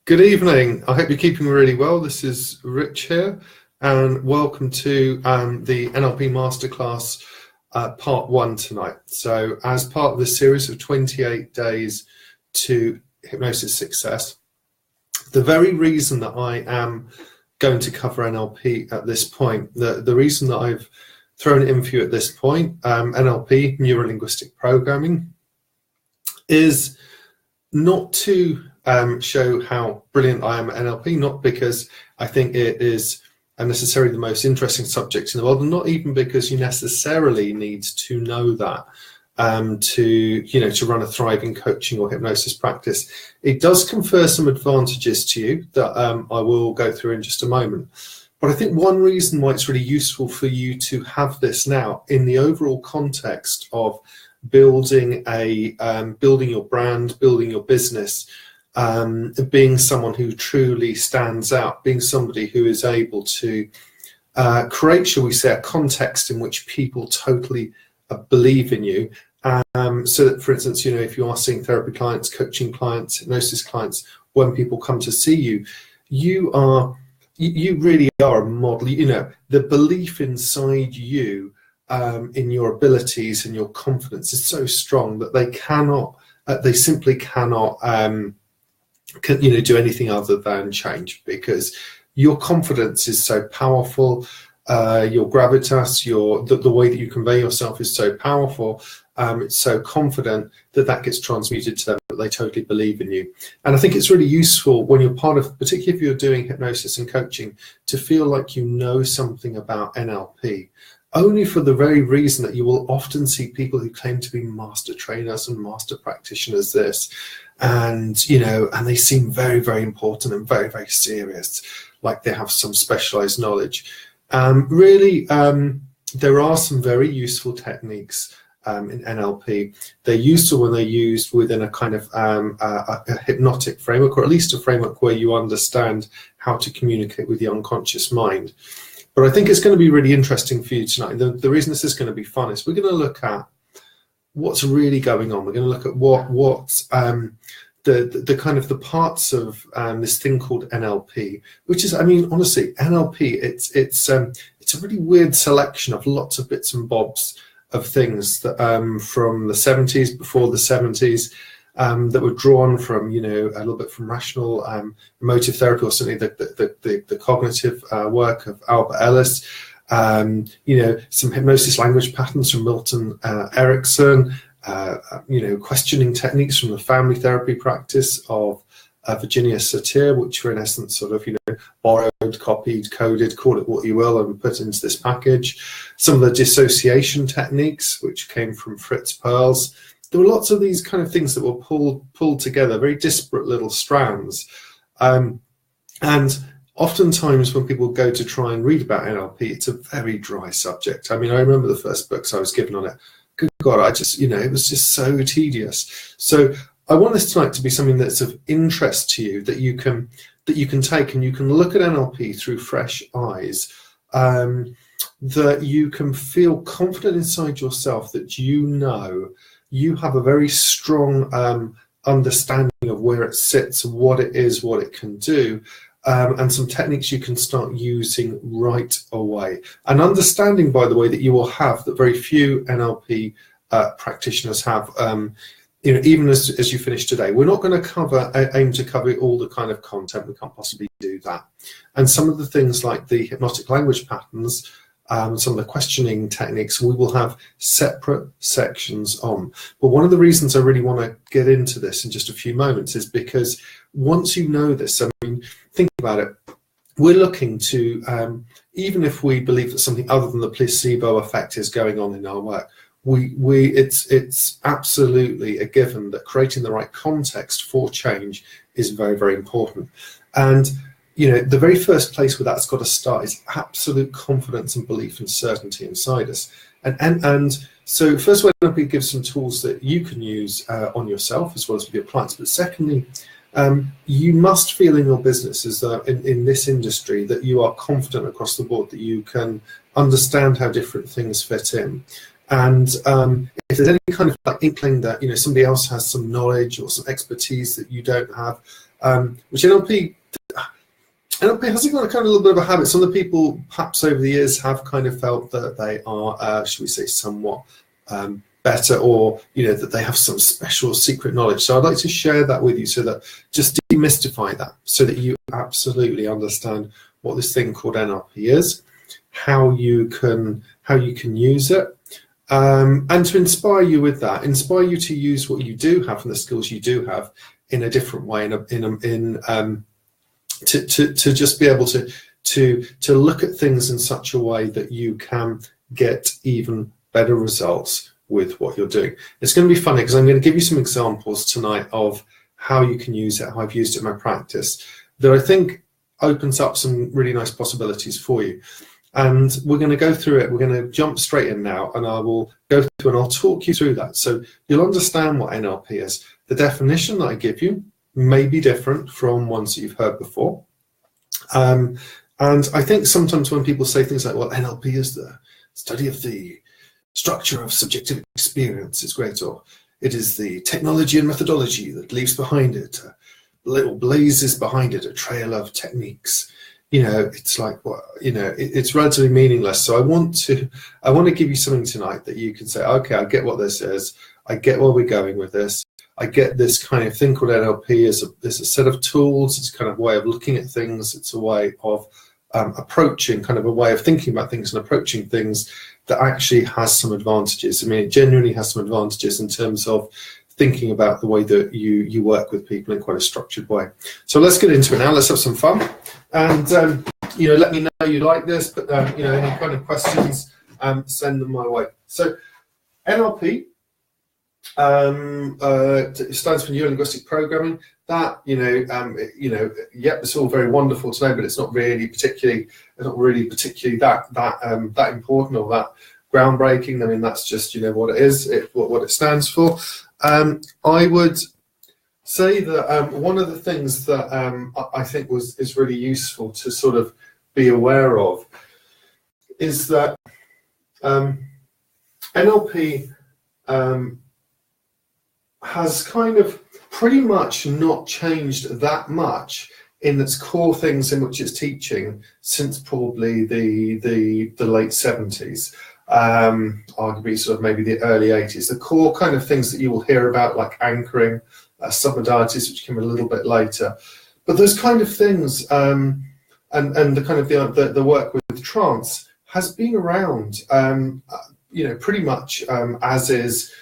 Good evening. I hope you're keeping really well. This is Rich here, and welcome to the NLP Masterclass part 1 tonight. So as part of the series of 28 days to hypnosis success, the very reason that I am going to cover NLP at this point, the reason that I've thrown it in for you at this point, NLP, Neuro-Linguistic Programming, is not to show how brilliant I am at NLP, not because I think it is necessarily the most interesting subject in the world, and not even because you necessarily need to know that to run a thriving coaching or hypnosis practice. It does confer some advantages to you that I will go through in just a moment. But I think one reason why it's really useful for you to have this now in the overall context of building your brand, building your business, being someone who truly stands out, being somebody who is able to create, shall we say, a context in which people totally believe in you. So that, for instance, if you are seeing therapy clients, coaching clients, hypnosis clients, when people come to see you, you really are a model. The belief inside you in your abilities and your confidence is so strong that they simply cannot do anything other than change, because your confidence is so powerful, your gravitas, the way that you convey yourself is so powerful, it's so confident that gets transmuted to them, that they totally believe in you. And I think it's really useful when you're part of, particularly if you're doing hypnosis and coaching, to feel like you know something about NLP, only for the very reason that you will often see people who claim to be master trainers and master practitioners and they seem very, very important and very, very serious, like they have some specialized knowledge. There are some very useful techniques in NLP. They're useful when they're used within a kind of a hypnotic framework, or at least a framework where you understand how to communicate with the unconscious mind. But I think it's going to be really interesting for you tonight. The reason this is going to be fun is we're going to look at what's really going on. We're going to look at what's the kind of the parts of this thing called NLP, which is, honestly, NLP. It's a really weird selection of lots of bits and bobs of things that from the 70s, before the 70s, that were drawn from a little bit from rational emotive therapy, or certainly the cognitive work of Albert Ellis. Some hypnosis language patterns from Milton Erickson. Questioning techniques from the family therapy practice of Virginia Satir, which were in essence sort of, borrowed, copied, coded, call it what you will, and put into this package. Some of the dissociation techniques, which came from Fritz Perls. There were lots of these kind of things that were pulled together, very disparate little strands. And oftentimes when people go to try and read about NLP, it's a very dry subject. I remember the first books I was given on it. Good God, it was just so tedious. So I want this tonight to be something that's of interest to you, that you can take and you can look at NLP through fresh eyes, that you can feel confident inside yourself that you have a very strong understanding of where it sits, what it is, what it can do, and some techniques you can start using right away. An understanding, by the way, that you will have that very few NLP practitioners have, even as you finish today. We're not going to aim to cover all the kind of content. We can't possibly do that. And some of the things like the hypnotic language patterns, some of the questioning techniques, we will have separate sections on. But one of the reasons I really want to get into this in just a few moments is because once you know this, think about it, we're looking to, even if we believe that something other than the placebo effect is going on in our work, it's absolutely a given that creating the right context for change is very, very important. And the very first place where that's got to start is absolute confidence and belief and certainty inside us. And so first of all, NLP gives some tools that you can use on yourself as well as with your clients. But secondly, you must feel in your business, as in this industry, that you are confident across the board, that you can understand how different things fit in. And if there's any kind of inkling that somebody else has some knowledge or some expertise that you don't have, which NLP has got a kind of little bit of a habit. Some of the people perhaps over the years have kind of felt that they are, should we say, somewhat better, or that they have some special secret knowledge. So I'd like to share that with you, so that just demystify that, so that you absolutely understand what this thing called NLP is, how you can use it, and to inspire you with that, inspire you to use what you do have and the skills you do have in a different way, to just be able to look at things in such a way that you can get even better results with what you're doing. It's going to be funny because I'm going to give you some examples tonight of how you can use it, how I've used it in my practice, that I think opens up some really nice possibilities for you. And we're going to go through it. We're going to jump straight in now, and I will go through and I'll talk you through that, so you'll understand what NLP is. The definition that I give you may be different from ones that you've heard before. And I think sometimes when people say things like, well, NLP is the study of the structure of subjective experience, it's great, or it is the technology and methodology that leaves behind it, little blazes behind it, a trail of techniques. It's like, well, it's relatively meaningless. So I want to give you something tonight that you can say, okay, I get what this is. I get where we're going with this. I get this kind of thing called NLP as a set of tools. It's kind of a way of looking at things. It's a way of approaching, kind of a way of thinking about things and approaching things that actually has some advantages. I mean, it genuinely has some advantages in terms of thinking about the way that you work with people in quite a structured way. So let's get into it now. Let's have some fun. And, let me know you like this, but, any kind of questions, send them my way. So NLP stands for Neuro Linguistic Programming. That, it's all very wonderful to know, but it's not really particularly that important or that groundbreaking. I mean, that's just, what it is, what it stands for. I would say that one of the things that I think is really useful to sort of be aware of is that NLP has kind of pretty much not changed that much in its core things in which it's teaching since probably the late 70s. Arguably sort of maybe the early 80s. The core kind of things that you will hear about, like anchoring, submodalities, which came a little bit later. But those kind of things, and the kind of the work with trance has been around, pretty much as is,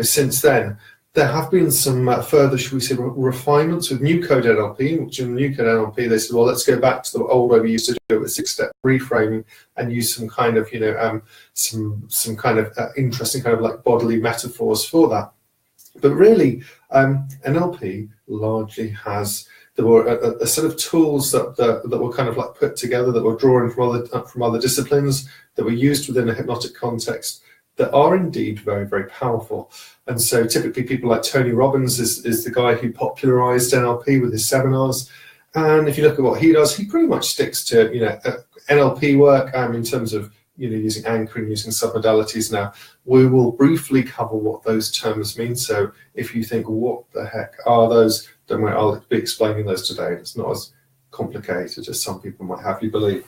since then. There have been some further, should we say, refinements with new code NLP, which in new code NLP, they said, well, let's go back to the old way we used to do it with 6-step reframing and use some kind of, some kind of interesting kind of like bodily metaphors for that. But really, NLP largely has, there were a set of tools that were kind of like put together, that were drawn from other disciplines, that were used within a hypnotic context, that are indeed very, very powerful. And so typically people like Tony Robbins is the guy who popularized NLP with his seminars. And if you look at what he does, he pretty much sticks to, NLP work in terms of, using anchoring, using submodalities. Now, we will briefly cover what those terms mean. So if you think, what the heck are those? Don't worry, I'll be explaining those today. It's not as complicated as some people might have you believe.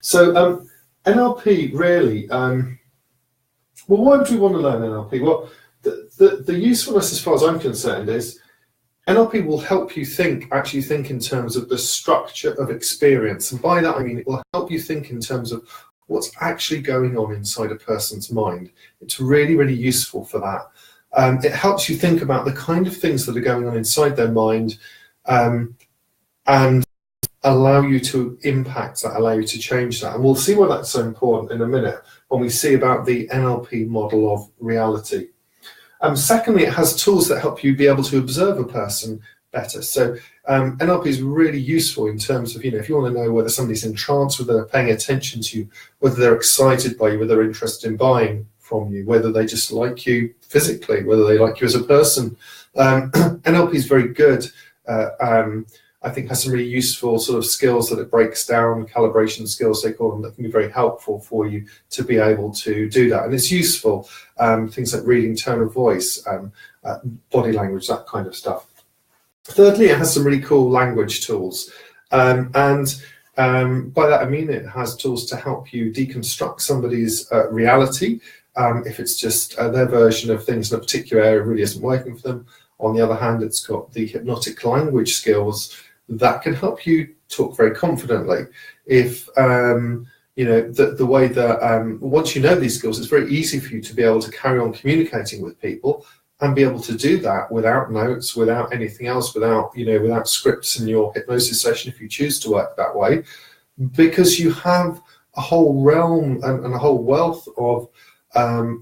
So NLP really, well, why would we want to learn NLP? Well, the usefulness, as far as I'm concerned, is NLP will help you actually think in terms of the structure of experience. And by that, I mean, it will help you think in terms of what's actually going on inside a person's mind. It's really, really useful for that. It helps you think about the kind of things that are going on inside their mind, and allow you to impact that, allow you to change that. And we'll see why that's so important in a minute when we see about the NLP model of reality. Secondly, it has tools that help you be able to observe a person better. So NLP is really useful in terms of, if you want to know whether somebody's in trance, whether they're paying attention to you, whether they're excited by you, whether they're interested in buying from you, whether they just like you physically, whether they like you as a person. NLP is very good. I think has some really useful sort of skills that it breaks down, calibration skills they call them, that can be very helpful for you to be able to do that. And it's useful, things like reading tone of voice, body language, that kind of stuff. Thirdly, it has some really cool language tools. And by that I mean it has tools to help you deconstruct somebody's reality. If it's just their version of things in a particular area really isn't working for them. On the other hand, it's got the hypnotic language skills that can help you talk very confidently. If you know the way that once you know these skills, it's very easy for you to be able to carry on communicating with people and be able to do that without notes, without anything else, without scripts in your hypnosis session if you choose to work that way, because you have a whole realm and a whole wealth of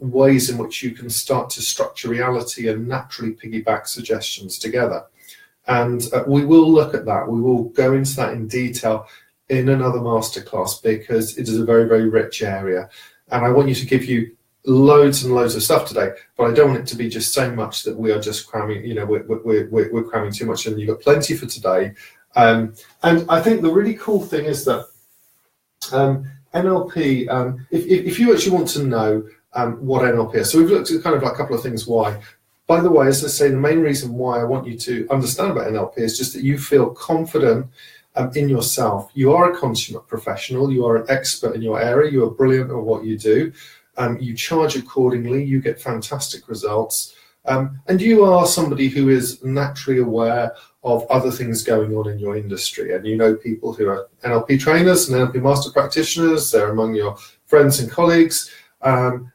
ways in which you can start to structure reality and naturally piggyback suggestions together. And we will look at that. We will go into that in detail in another masterclass, because it is a very, very rich area. And I want you to give you loads and loads of stuff today, but I don't want it to be just so much that we are just cramming, we're cramming too much, and you've got plenty for today. And I think the really cool thing is that NLP, if you actually want to know what NLP is, so we've looked at kind of like a couple of things why. By the way, as I say, the main reason why I want you to understand about NLP is just that you feel confident in yourself. You are a consummate professional, you are an expert in your area, you are brilliant at what you do. You charge accordingly, you get fantastic results, and you are somebody who is naturally aware of other things going on in your industry. And you know people who are NLP trainers and NLP master practitioners, they're among your friends and colleagues, and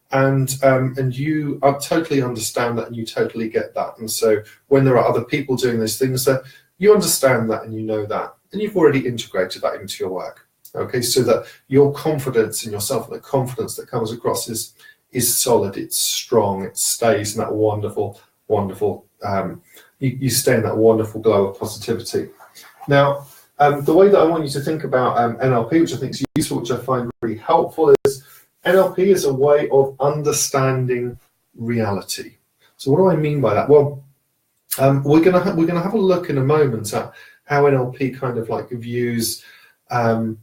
you totally understand that, and you totally get that. And so when there are other people doing these things, you understand that and you know that, and you've already integrated that into your work. Okay, so that your confidence in yourself and the confidence that comes across is solid, it's strong, it stays in that wonderful, you stay in that wonderful glow of positivity. Now, the way that I want you to think about NLP, which I think is useful, which I find really helpful, is NLP is a way of understanding reality. So what do I mean by that? Well, we're gonna have a look in a moment at how NLP kind of like views the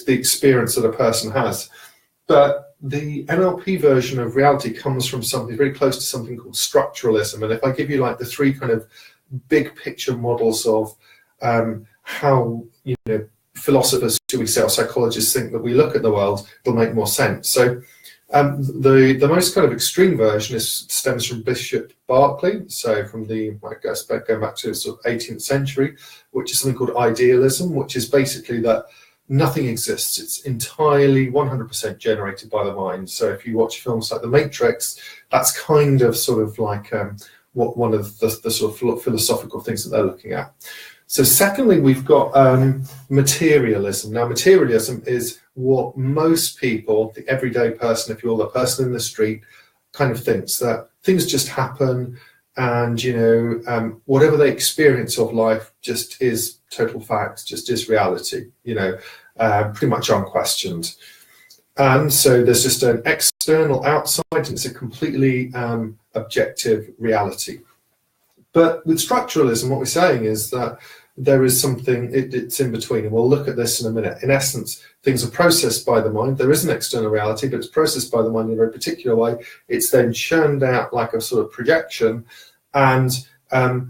experience that a person has. But the NLP version of reality comes from something very close to something called structuralism. And if I give you like the three kind of big picture models of how philosophers, should we say, or psychologists think that we look at the world, it'll make more sense. So the most kind of extreme version stems from Bishop Berkeley, so from going back to the sort of 18th century, which is something called idealism, which is basically that nothing exists. It's entirely 100% generated by the mind. So if you watch films like The Matrix, that's kind of sort of like what one of the sort of philosophical things that they're looking at. So secondly, we've got materialism. Now, materialism is what most people, the everyday person, if you're the person in the street, kind of thinks, that things just happen, and whatever they experience of life just is total facts, just is reality, pretty much unquestioned. And so there's just an external outside, and it's a completely objective reality. But with structuralism, what we're saying is that there is something, it's in between, and we'll look at this in a minute. In essence, things are processed by the mind. There is an external reality, but it's processed by the mind in a very particular way. It's then churned out like a sort of projection, and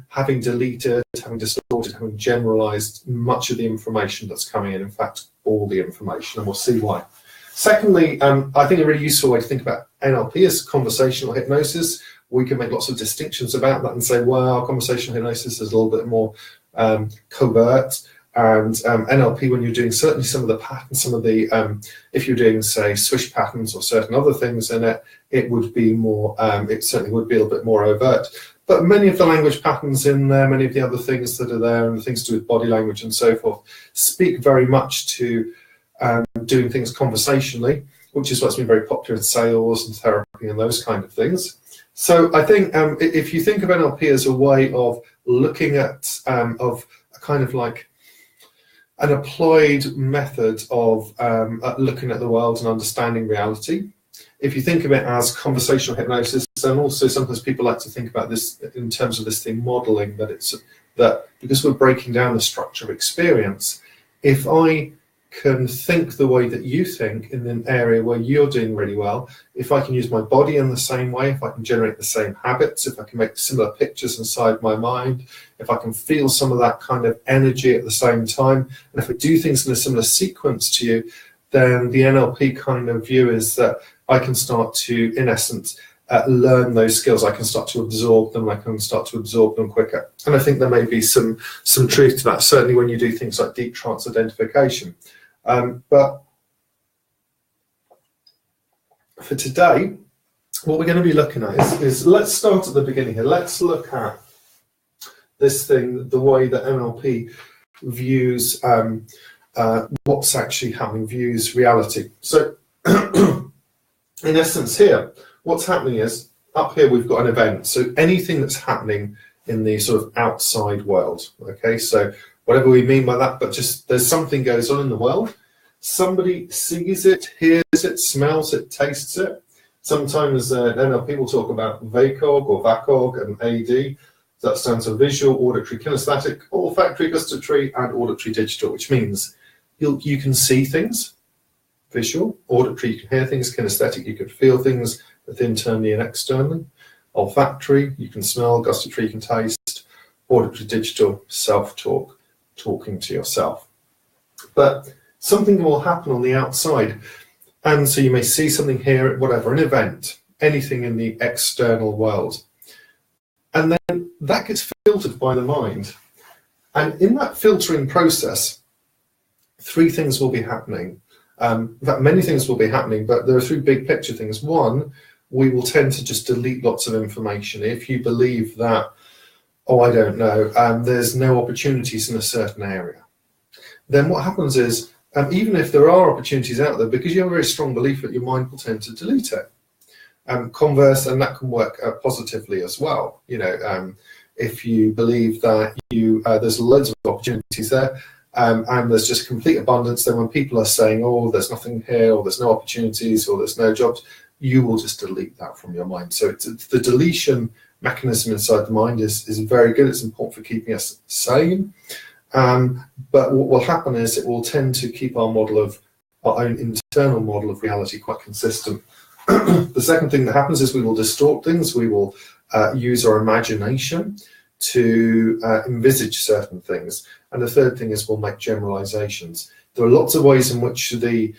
having deleted, having distorted, having generalized much of the information that's coming in fact, all the information, and we'll see why. Secondly, I think a really useful way to think about NLP is conversational hypnosis. We can make lots of distinctions about that and say, well, conversational hypnosis is a little bit more covert, and NLP, when you're doing certainly some of the patterns, some of the if you're doing, say, swish patterns or certain other things in it, it would be more, it certainly would be a little bit more overt. But many of the language patterns in there, many of the other things that are there, and the things to do with body language and so forth, speak very much to doing things conversationally, which is what's been very popular in sales and therapy and those kind of things. So I think if you think of NLP as a way of looking at, of a kind of like an applied method of looking at the world and understanding reality, if you think of it as conversational hypnosis, and also sometimes people like to think about this in terms of this thing modeling, that it's that because we're breaking down the structure of experience, if I can think the way that you think in an area where you're doing really well, if I can use my body in the same way, if I can generate the same habits, if I can make similar pictures inside my mind, if I can feel some of that kind of energy at the same time, and if I do things in a similar sequence to you, then the NLP kind of view is that I can start to, in essence, learn those skills. I can start to absorb them. I can start to absorb them quicker. And I think there may be some truth to that, certainly when you do things like deep trance identification. But for today, what we're going to be looking at is let's start at the beginning here. Let's look at this thing, the way that NLP views what's actually happening, views reality. So in essence here, what's happening is, up here we've got an event. So anything that's happening in the sort of outside world, okay? So whatever we mean by that, but just there's something goes on in the world. Somebody sees it, hears it, smells it, tastes it. Sometimes NLP will talk about VACOG or VACOG and AD. That stands for visual, auditory, kinesthetic, olfactory, gustatory, and auditory digital, which means you can see things, visual, auditory, you can hear things, kinesthetic, you can feel things both internally and externally. Olfactory, you can smell, gustatory, you can taste, auditory, digital, self-talk, talking to yourself. But something will happen on the outside, and so you may see something, hear it, whatever, an event, anything in the external world. And then that gets filtered by the mind. And in that filtering process, three things will be happening. In fact, many things will be happening, but there are three big picture things. One, we will tend to just delete lots of information. If you believe that, oh, I don't know, there's no opportunities in a certain area, then what happens is, even if there are opportunities out there, because you have a very strong belief that your mind will tend to delete it. Converse, and that can work positively as well. You know, if you believe that there's loads of opportunities there, and there's just complete abundance, then when people are saying, oh, there's nothing here, or there's no opportunities, or there's no jobs, you will just delete that from your mind. So it's the deletion mechanism inside the mind is very good. It's important for keeping us sane. But what will happen is it will tend to keep our own internal model of reality quite consistent. The second thing that happens is we will distort things. We will use our imagination to envisage certain things. And the third thing is we'll make generalizations. There are lots of ways in which the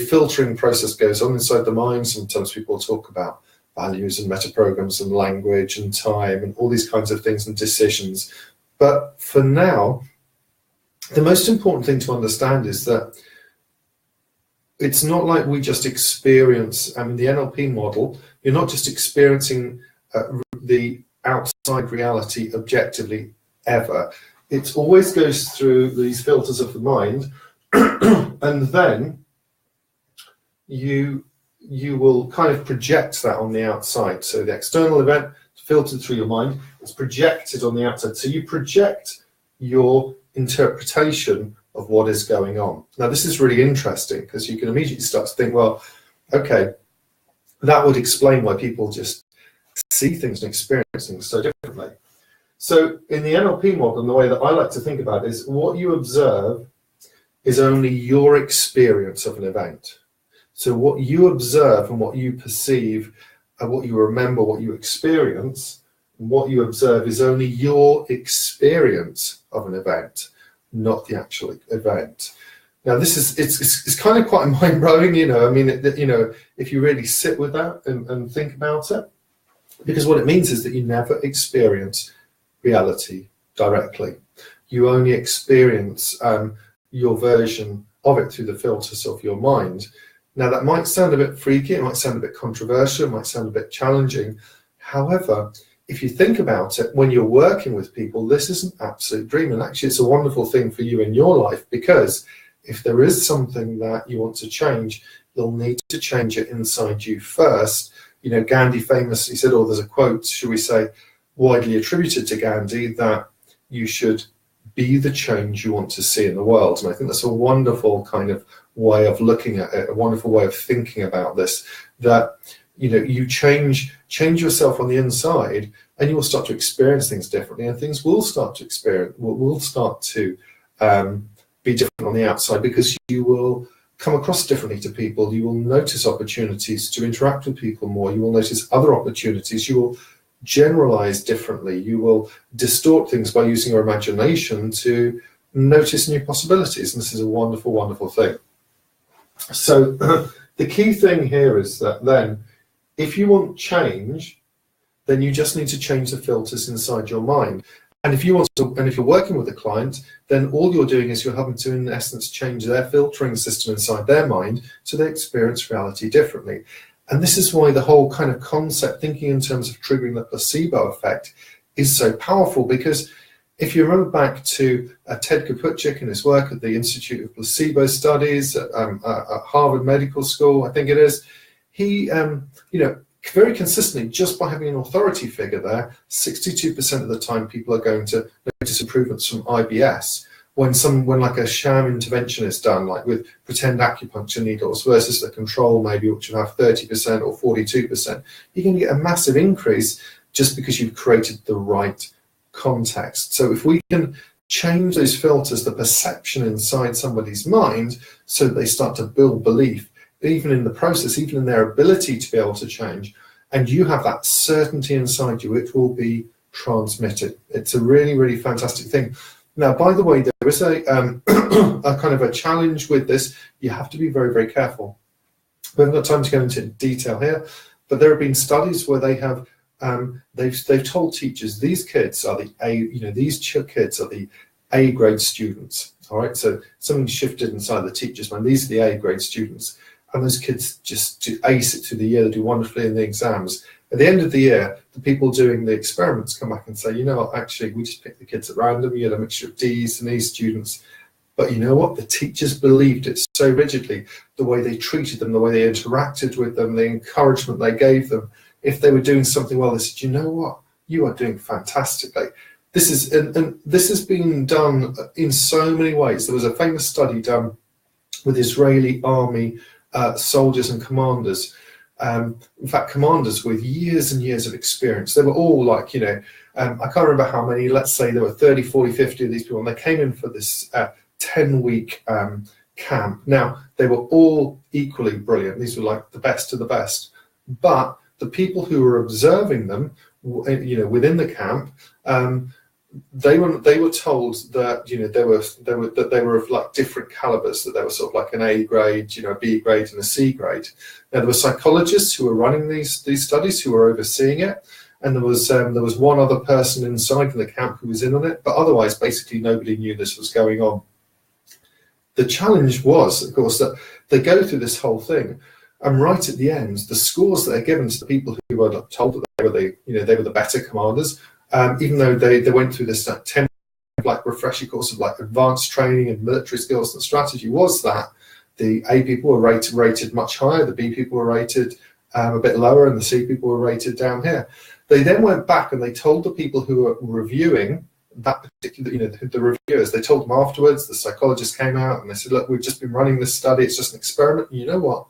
filtering process goes on inside the mind. Sometimes people talk about values and metaprograms and language and time and all these kinds of things and decisions. But for now, the most important thing to understand is that it's not like we just experience, the NLP model, you're not just experiencing the outside reality objectively ever. It always goes through these filters of the mind, and then you will kind of project that on the outside. So the external event is filtered through your mind, it's projected on the outside. So you project your interpretation of what is going on. Now, this is really interesting because you can immediately start to think, well, okay, that would explain why people just see things and experience things so differently. So in the NLP model, and the way that I like to think about it is what you observe is only your experience of an event. So what you observe and what you perceive and what you remember, what you experience, what you observe is only your experience of an event, not the actual event. Now, this is it's kind of quite mind-blowing, if you really sit with that and think about it, because what it means is that you never experience reality directly. You only experience your version of it through the filters of your mind. Now, that might sound a bit freaky, it might sound a bit controversial, it might sound a bit challenging. However, if you think about it, when you're working with people, this is an absolute dream. And actually, it's a wonderful thing for you in your life, because if there is something that you want to change, you'll need to change it inside you first. You know, Gandhi famously said, or there's a quote, should we say, widely attributed to Gandhi, that you should be the change you want to see in the world. And I think that's a wonderful kind of way of looking at it, a wonderful way of thinking about this, that you change yourself on the inside, and you will start to experience things differently, and things will start to be be different on the outside, because you will come across differently to people. You will notice opportunities to interact with people more. You will notice other opportunities. You will generalize differently. You will distort things by using your imagination to notice new possibilities. And this is a wonderful, wonderful thing. So the key thing here is that then, if you want change, then you just need to change the filters inside your mind. And if you're working with a client, then all you're doing is you're helping to, in essence, change their filtering system inside their mind so they experience reality differently. And this is why the whole kind of concept, thinking in terms of triggering the placebo effect, is so powerful. Because if you remember back to Ted Kaputchik and his work at the Institute of Placebo Studies at Harvard Medical School, I think it is, he, very consistently, just by having an authority figure there, 62% of the time people are going to notice improvements from IBS when like a sham intervention is done, like with pretend acupuncture needles versus the control maybe, which will have 30% or 42%. You're going to get a massive increase just because you've created the right context. So if we can change those filters, the perception inside somebody's mind, so that they start to build belief, even in the process, even in their ability to be able to change, and you have that certainty inside you, it will be transmitted. It's a really, really fantastic thing. Now, by the way, there is a kind of a challenge with this. You have to be very, very careful. We haven't got time to go into detail here, but there have been studies where they have they've told teachers these kids are the kids are the A grade students. All right, so something shifted inside the teachers' mind. These are the A grade students. And those kids just ace it through the year, they do wonderfully in the exams. At the end of the year, the people doing the experiments come back and say, you know what, actually, we just picked the kids at random. You had a mixture of D's and E students. But you know what? The teachers believed it so rigidly, the way they treated them, the way they interacted with them, the encouragement they gave them. If they were doing something well, they said, you know what, you are doing fantastically. This is, and this has been done in so many ways. There was a famous study done with Israeli army soldiers and commanders. In fact, commanders with years and years of experience. They were all like, I can't remember how many, let's say there were 30, 40, 50 of these people, and they came in for this 10-week camp. Now, they were all equally brilliant. These were like the best of the best. But the people who were observing them, within the camp, they were told that they were of like different calibers, that they were sort of like an A grade, a B grade and a C grade. Now there were psychologists who were running these studies who were overseeing it, and there was one other person inside the camp who was in on it, but otherwise basically nobody knew this was going on. The challenge was, of course, that they go through this whole thing, and right at the end, the scores that are given to the people who were told that they were the better commanders. Even though they went through this 10 like refresher course of like advanced training and military skills and strategy, was that the A people were rated much higher, the B people were rated a bit lower, and the C people were rated down here. They then went back and they told the people who were reviewing that particular, the reviewers, they told them afterwards, the psychologists came out and they said, look, we've just been running this study, it's just an experiment. And you know what?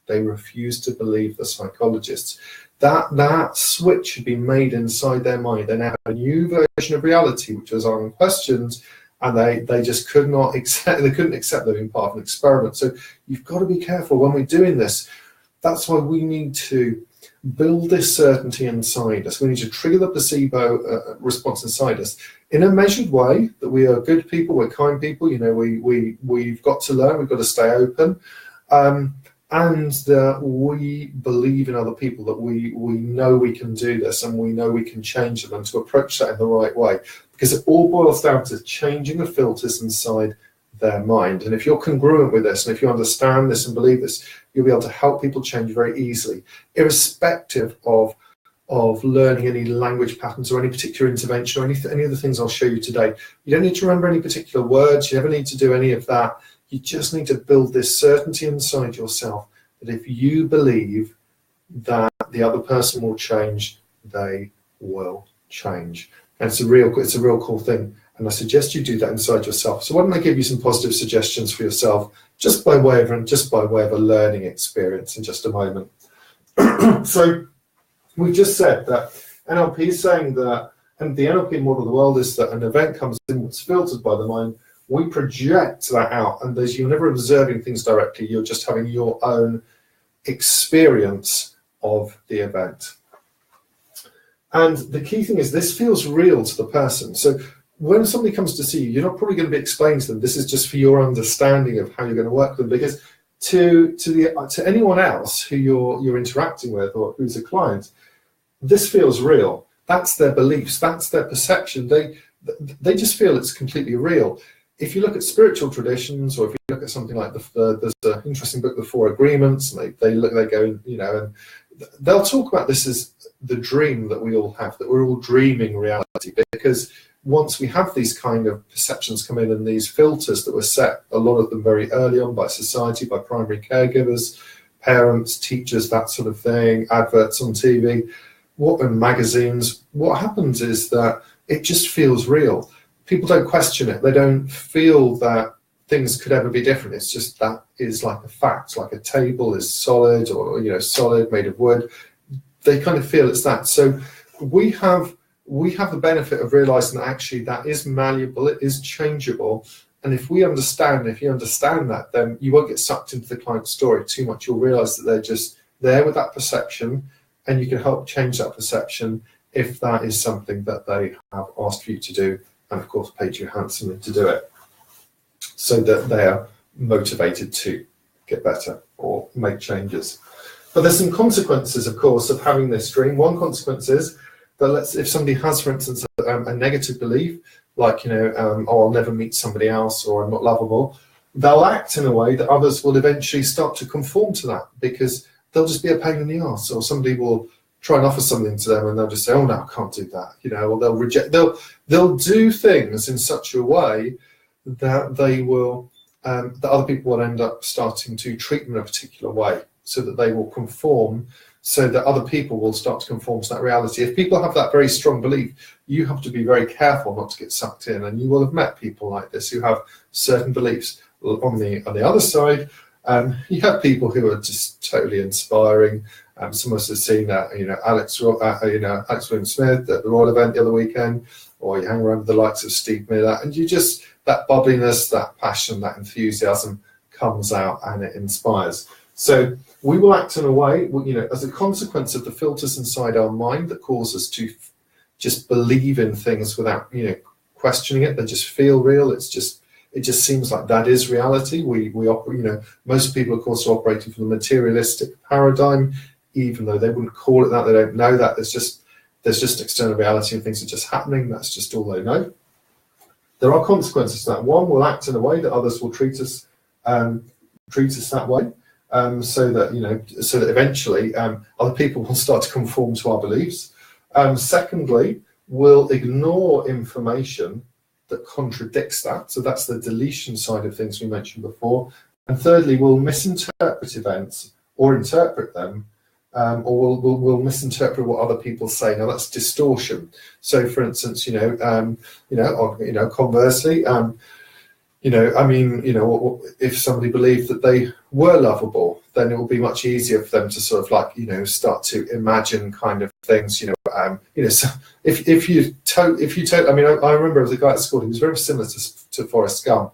They refused to believe the psychologists. That switch had been made inside their mind. They now had a new version of reality, which was unquestioned, and they just could not accept. They couldn't accept them being part of an experiment. So you've got to be careful when we're doing this. That's why we need to build this certainty inside us. We need to trigger the placebo response inside us in a measured way. That we are good people, we're kind people. We've got to learn. We've got to stay open. And that we believe in other people, that we know we can do this and we know we can change them, and to approach that in the right way. Because it all boils down to changing the filters inside their mind. And if you're congruent with this, and if you understand this and believe this, you'll be able to help people change very easily, irrespective of learning any language patterns or any particular intervention or any of the things I'll show you today. You don't need to remember any particular words. You never need to do any of that. You just need to build this certainty inside yourself that if you believe that the other person will change, they will change. And it's a real cool thing. And I suggest you do that inside yourself. So why don't I give you some positive suggestions for yourself, just by way of a learning experience in just a moment. So we just said that NLP is saying that, and the NLP model of the world is that an event comes in that's filtered by the mind. we project that out, and you're never observing things directly, you're just having your own experience of the event. And the key thing is this feels real to the person. So when somebody comes to see you, you're not probably going to be explaining to them, this is just for your understanding of how you're going to work with them, because to anyone else who you're interacting with or who's a client, this feels real. That's their beliefs, that's their perception. They just feel it's completely real. If you look at spiritual traditions, or if you look at something like there's an interesting book, The Four Agreements, and they go, you know, and they'll talk about this as the dream that we all have, that we're all dreaming reality, because once we have these kind of perceptions come in and these filters that were set, a lot of them very early on by society, by primary caregivers, parents, teachers, that sort of thing, adverts on TV, and magazines, what happens is that it just feels real. People don't question it. They don't feel that things could ever be different. It's just that is like a fact, like a table is solid, or, you know, solid, made of wood. They kind of feel it's that. So we have the benefit of realizing that actually that is malleable, it is changeable. And if you understand that, then you won't get sucked into the client's story too much. You'll realize that they're just there with that perception, and you can help change that perception if that is something that they have asked you to do, and of course paid you handsomely to do it, so that they are motivated to get better or make changes. But there's some consequences, of course, of having this dream. One consequence is that if somebody has, for instance, a negative belief, like, you know, oh, I'll never meet somebody else, or I'm not lovable, they'll act in a way that others will eventually start to conform to that, because they'll just be a pain in the arse, or somebody will try and offer something to them and they'll just say, oh no, I can't do that, you know, or they'll reject, they'll do things in such a way that they will, that other people will end up starting to treat them in a particular way, so that they will conform, so that other people will start to conform to that reality. If people have that very strong belief, you have to be very careful not to get sucked in, and you will have met people like this who have certain beliefs. On the other side, you have people who are just totally inspiring. Some of us have seen that, you know, Alex William-Smith at the Royal event the other weekend, or you hang around with the likes of Steve Miller, and you just, that bubbliness, that passion, that enthusiasm comes out and it inspires. So we will act in a way, you know, as a consequence of the filters inside our mind that cause us to just believe in things without, you know, questioning it. They just feel real. It just seems like that is reality. We operate, you know, most people, of course, are operating from the materialistic paradigm, even though they wouldn't call it that. They don't know that. There's just external reality and things are just happening. That's just all they know. There are consequences to that. One, we'll act in a way that others will treat us that way, so that, you know, so that eventually other people will start to conform to our beliefs. Secondly, we'll ignore information that contradicts that. So that's the deletion side of things we mentioned before. And thirdly, we'll misinterpret events, or interpret them, or we'll misinterpret what other people say. Now that's distortion. So, for instance, conversely, if somebody believed that they were lovable, then it will be much easier for them to sort of like, you know, start to imagine kind of things, so if you I mean, I remember there was a guy at school who was very similar to Forrest Gump,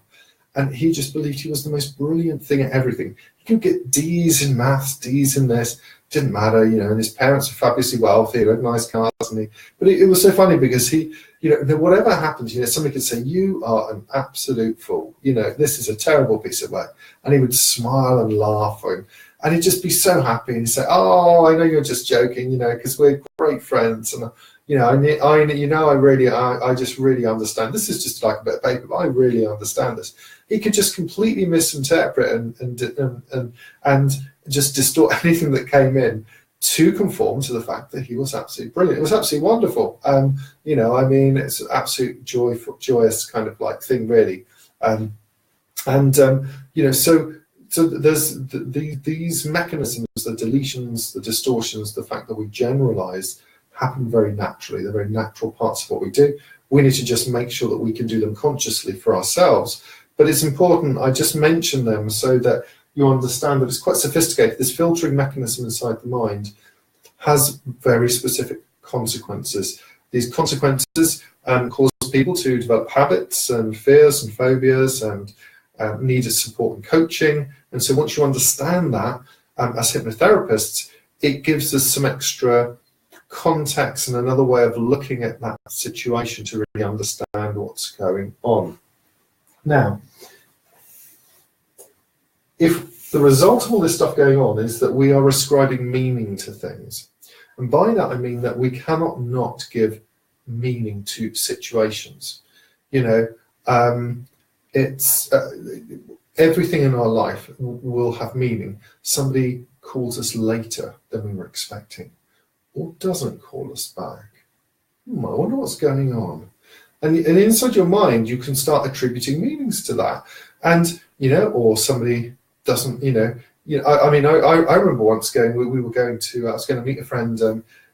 and he just believed he was the most brilliant thing at everything. He could get D's in maths, D's in this, didn't matter, you know, and his parents were fabulously wealthy, he had nice cars, but it was so funny because he, you know, whatever happens, you know, somebody could say, you are an absolute fool, you know, this is a terrible piece of work, and he would smile and laugh, and he'd just be so happy, and he'd say, oh, I know you're just joking, you know, because we're great friends, and you know, I just really understand. This is just like a bit of paper, but I really understand this. He could just completely misinterpret and just distort anything that came in to conform to the fact that he was absolutely brilliant. It was absolutely wonderful. You know, I mean, it's an absolute joyous kind of like thing, really. You know, so there's these mechanisms, the deletions, the distortions, the fact that we generalize, happen very naturally. They're very natural parts of what we do. We need to just make sure that we can do them consciously for ourselves. But it's important, I just mentioned them so that you understand that it's quite sophisticated. This filtering mechanism inside the mind has very specific consequences. These consequences cause people to develop habits and fears and phobias and needed support and coaching. And so once you understand that, as hypnotherapists, it gives us some extra context and another way of looking at that situation to really understand what's going on. Now, if the result of all this stuff going on is that we are ascribing meaning to things, and by that I mean that we cannot not give meaning to situations. You know, it's everything in our life will have meaning. Somebody calls us later than we were expecting, or doesn't call us back. I wonder what's going on. And inside your mind, you can start attributing meanings to that. And, you know, or somebody doesn't, I mean, I remember once going, we were going to, I was going to meet a friend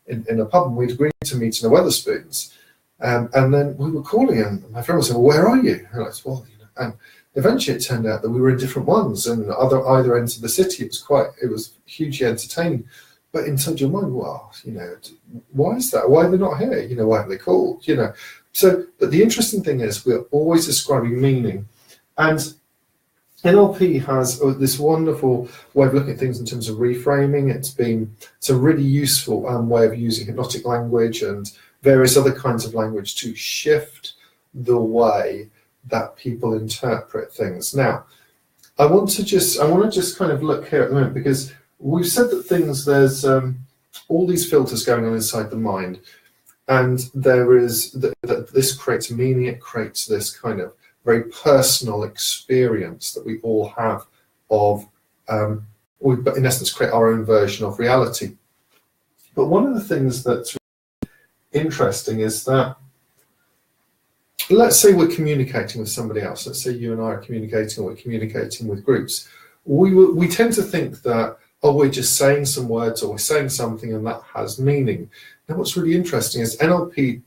in a pub, and we'd agreed to meet in the Wetherspoons. And then we were calling, and my friend was saying, well, where are you? And I said, well, and eventually it turned out that we were in different ones, and either ends of the city. It was hugely entertaining. But inside your mind, well, why is that? Why are they not here? Why haven't they called? So, but the interesting thing is we're always ascribing meaning. And NLP has this wonderful way of looking at things in terms of reframing. It's a really useful way of using hypnotic language and various other kinds of language to shift the way that people interpret things. Now, I want to just kind of look here at the moment, because we've said that there's all these filters going on inside the mind, and there is this creates meaning. It creates this kind of very personal experience that we all have of, we in essence create our own version of reality. But one of the things that's interesting is that, let's say we're communicating with somebody else. Let's say you and I are communicating, or we're communicating with groups. We tend to think that, oh, we're just saying some words, or we're saying something and that has meaning. Now, what's really interesting is NLP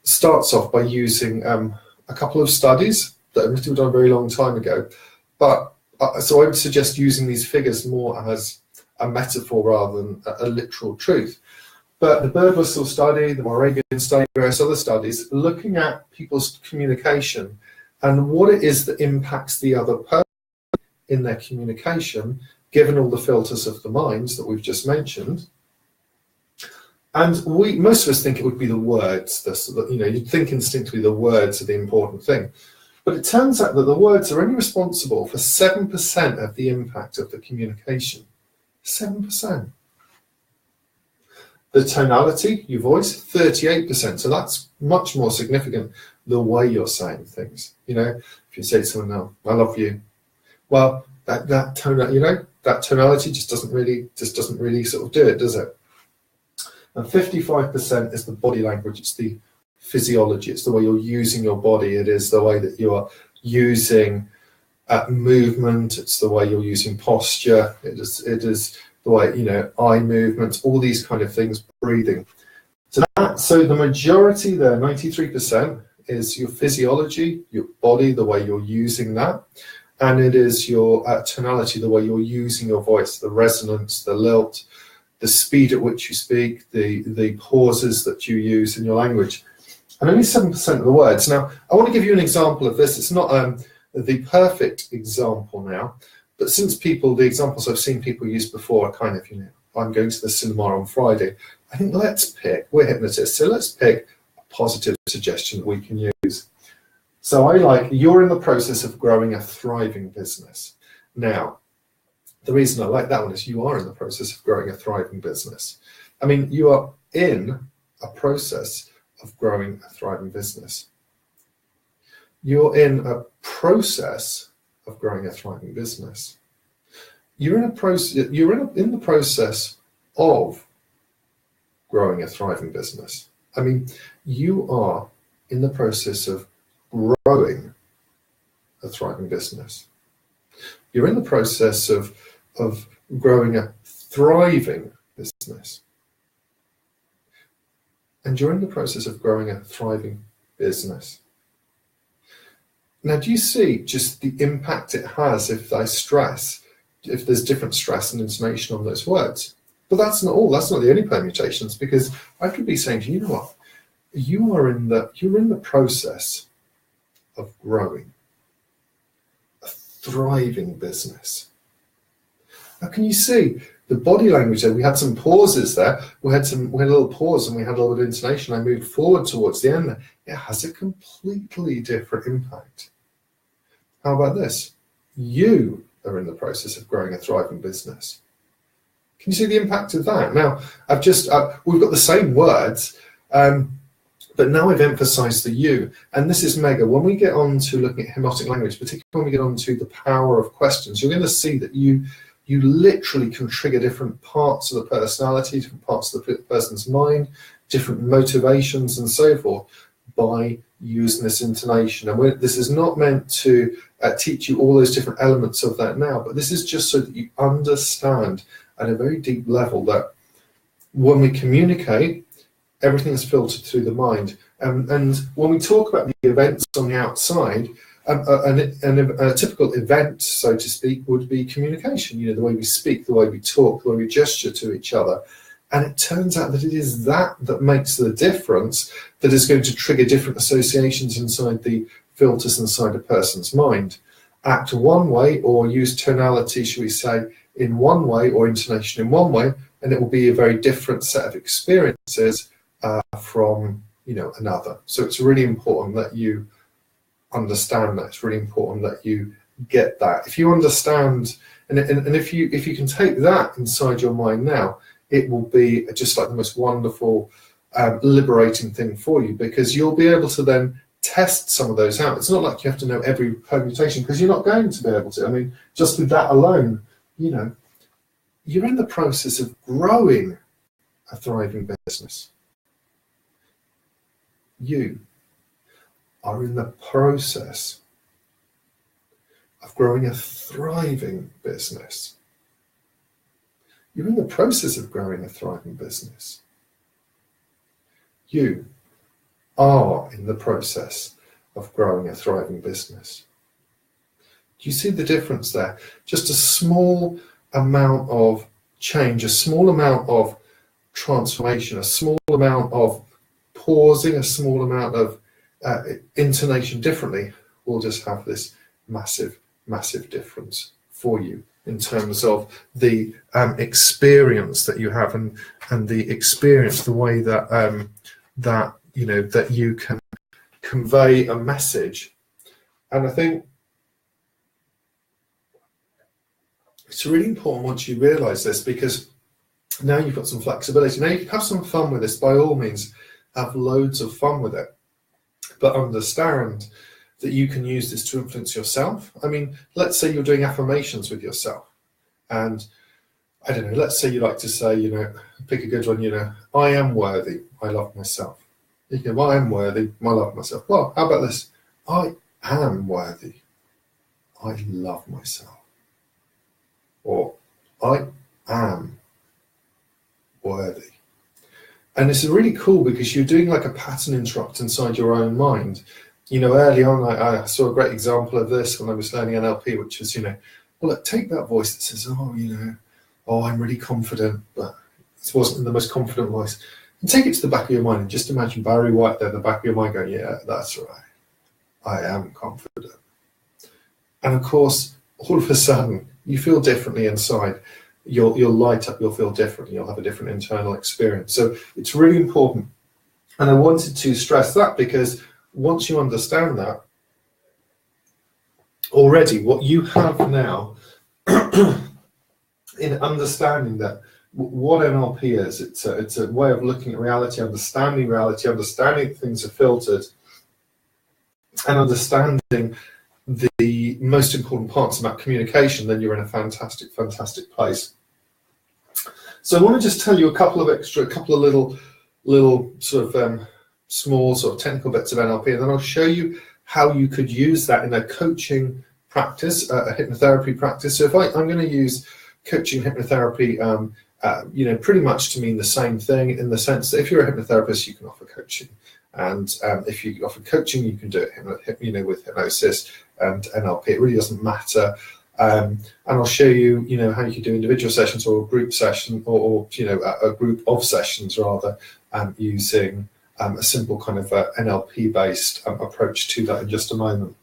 starts off by using a couple of studies that were done a very long time ago. But so I would suggest using these figures more as a metaphor rather than a literal truth. But the bird whistle study, the Moravian study, various other studies, looking at people's communication and what it is that impacts the other person in their communication, given all the filters of the minds that we've just mentioned. And most of us think it would be the words. You'd think instinctively the words are the important thing. But it turns out that the words are only responsible for 7% of the impact of the communication. 7%. The tonality, your voice, 38%. So that's much more significant, the way you're saying things. If you say to someone, "No, I love you," well, that tonality just doesn't really sort of do it, does it? And 55% is the body language. It's the physiology. It's the way you're using your body. It is the way that you are using movement. It's the way you're using posture. It is the way, eye movements, all these kind of things, breathing. So the majority there, 93%, is your physiology, your body, the way you're using that. And it is your tonality, the way you're using your voice, the resonance, the lilt, the speed at which you speak, the pauses that you use in your language. And only 7% of the words. Now, I want to give you an example of this. It's not the perfect example now, but since the examples I've seen people use before are kind of, I'm going to the cinema on Friday. I think we're hypnotists, so let's pick a positive suggestion that we can use. So you're in the process of growing a thriving business. Now, the reason I like that one is you are in the process of growing a thriving business. I mean, you are in a process of growing a thriving business. You're in a process of growing a thriving business. You're in the process of growing a thriving business. I mean, you are in the process of growing a thriving business. You're in the process of growing a thriving business. And you're in the process of growing a thriving business. Now, do you see just the impact it has if there's different stress and intonation on those words? But that's not all. That's not the only permutations, because I could be saying to you, you're in the process of growing a thriving business. Now, can you see the body language there? We had some pauses there. We had a little pause and we had a little bit of intonation. I moved forward towards the end there. It has a completely different impact. How about this? You are in the process of growing a thriving business. Can you see the impact of that? Now, we've got the same words, but now I've emphasized the you, and this is mega. When we get on to looking at hypnotic language, particularly when we get on to the power of questions, you're going to see that you literally can trigger different parts of the personality, different parts of the person's mind, different motivations and so forth by using this intonation. And this is not meant to teach you all those different elements of that now, but this is just so that you understand at a very deep level that when we communicate, everything is filtered through the mind. And when we talk about the events on the outside, a typical event, so to speak, would be communication. The way we speak, the way we talk, the way we gesture to each other. And it turns out that it is that makes the difference, that is going to trigger different associations inside the filters inside a person's mind. Act one way, or use tonality, shall we say, in one way, or intonation in one way, and it will be a very different set of experiences from another. So it's really important that you understand that. It's really important that you get that. If you understand, and if you can take that inside your mind now, it will be just like the most wonderful, liberating thing for you, because you'll be able to then test some of those out. It's not like you have to know every permutation, because you're not going to be able to. I mean, just with that alone, you're in the process of growing a thriving business. You are in the process of growing a thriving business. You're in the process of growing a thriving business. You are in the process of growing a thriving business. Do you see the difference there? Just a small amount of change, a small amount of transformation, a small amount of pausing, a small amount of intonation differently will just have this massive, massive difference for you in terms of the experience that you have and the experience, the way that that you can convey a message. And I think it's really important once you realize this, because now you've got some flexibility. Now you can have some fun with this. By all means, have loads of fun with it, but understand that you can use this to influence yourself. I mean, let's say you're doing affirmations with yourself, and I don't know, let's say you like to say, pick a good one, I am worthy, I love myself. You can go, I am worthy, I love myself. Well, how about this? I am worthy, I love myself. Or I am worthy. And it's really cool because you're doing like a pattern interrupt inside your own mind. Early on, I saw a great example of this when I was learning NLP, which was, well, look, take that voice that says, I'm really confident, but it wasn't the most confident voice. And take it to the back of your mind and just imagine Barry White there in the back of your mind going, yeah, that's right. I am confident. And of course, all of a sudden, you feel differently inside. You'll light up, you'll feel different, you'll have a different internal experience. So it's really important. And I wanted to stress that because once you understand that, already what you have now in understanding that what NLP is, it's a way of looking at reality, understanding that things are filtered, and understanding the most important parts about communication, then you're in a fantastic, fantastic place. So I want to just tell you a couple of little sort of small sort of technical bits of NLP, and then I'll show you how you could use that in a coaching practice, a hypnotherapy practice. So if I'm going to use coaching hypnotherapy, pretty much to mean the same thing, in the sense that if you're a hypnotherapist, you can offer coaching. And if you offer coaching, you can do it, with hypnosis and NLP. It really doesn't matter. And I'll show you, how you can do individual sessions or a group session, or a group of sessions rather, using a simple kind of NLP-based approach to that in just a moment.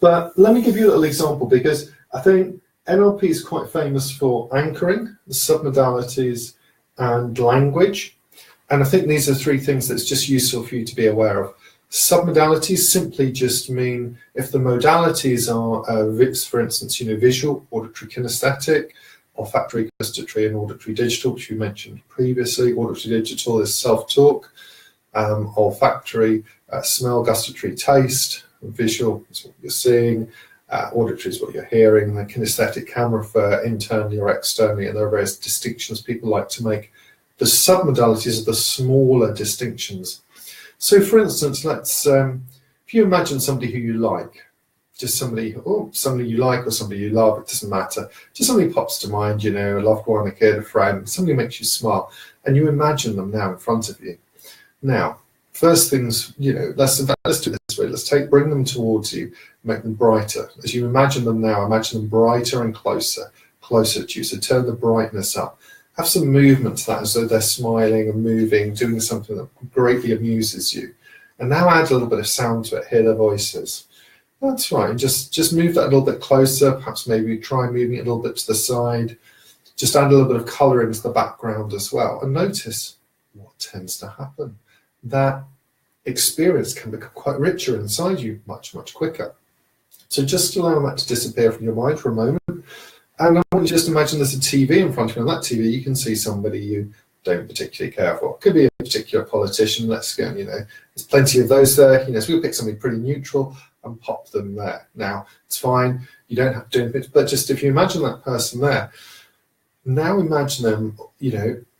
But let me give you a little example, because I think NLP is quite famous for anchoring, the submodalities, and language. And I think these are three things that's just useful for you to be aware of. Submodalities simply just mean if the modalities are, for instance, visual, auditory, kinesthetic, olfactory, gustatory, and auditory digital, which we mentioned previously. Auditory digital is self-talk, olfactory, smell, gustatory, taste, visual is what you're seeing, auditory is what you're hearing, the kinesthetic can refer internally or externally, and there are various distinctions people like to make. The submodalities are the smaller distinctions. So for instance, let's if you imagine somebody who you like, just somebody you like or somebody you love, it doesn't matter, just somebody pops to mind, a loved one, a kid, a friend, somebody makes you smile, and you imagine them now in front of you. Now, first things, let's do it this way. Bring them towards you, make them brighter. As you imagine them now, imagine them brighter and closer to you. So turn the brightness up. Have some movement to that, as though they're smiling and moving, doing something that greatly amuses you. And now add a little bit of sound to it. Hear their voices. That's right. And just move that a little bit closer. Perhaps maybe try moving it a little bit to the side. Just add a little bit of colour into the background as well. And notice what tends to happen. That experience can become quite richer inside you much, much quicker. So just allow that to disappear from your mind for a moment. And I want you to just imagine there's a TV in front of you. On that TV, you can see somebody you don't particularly care for. It could be a particular politician. Let's go, there's plenty of those there. So we'll pick something pretty neutral and pop them there. Now, it's fine. You don't have to do anything. But just if you imagine that person there, now imagine them,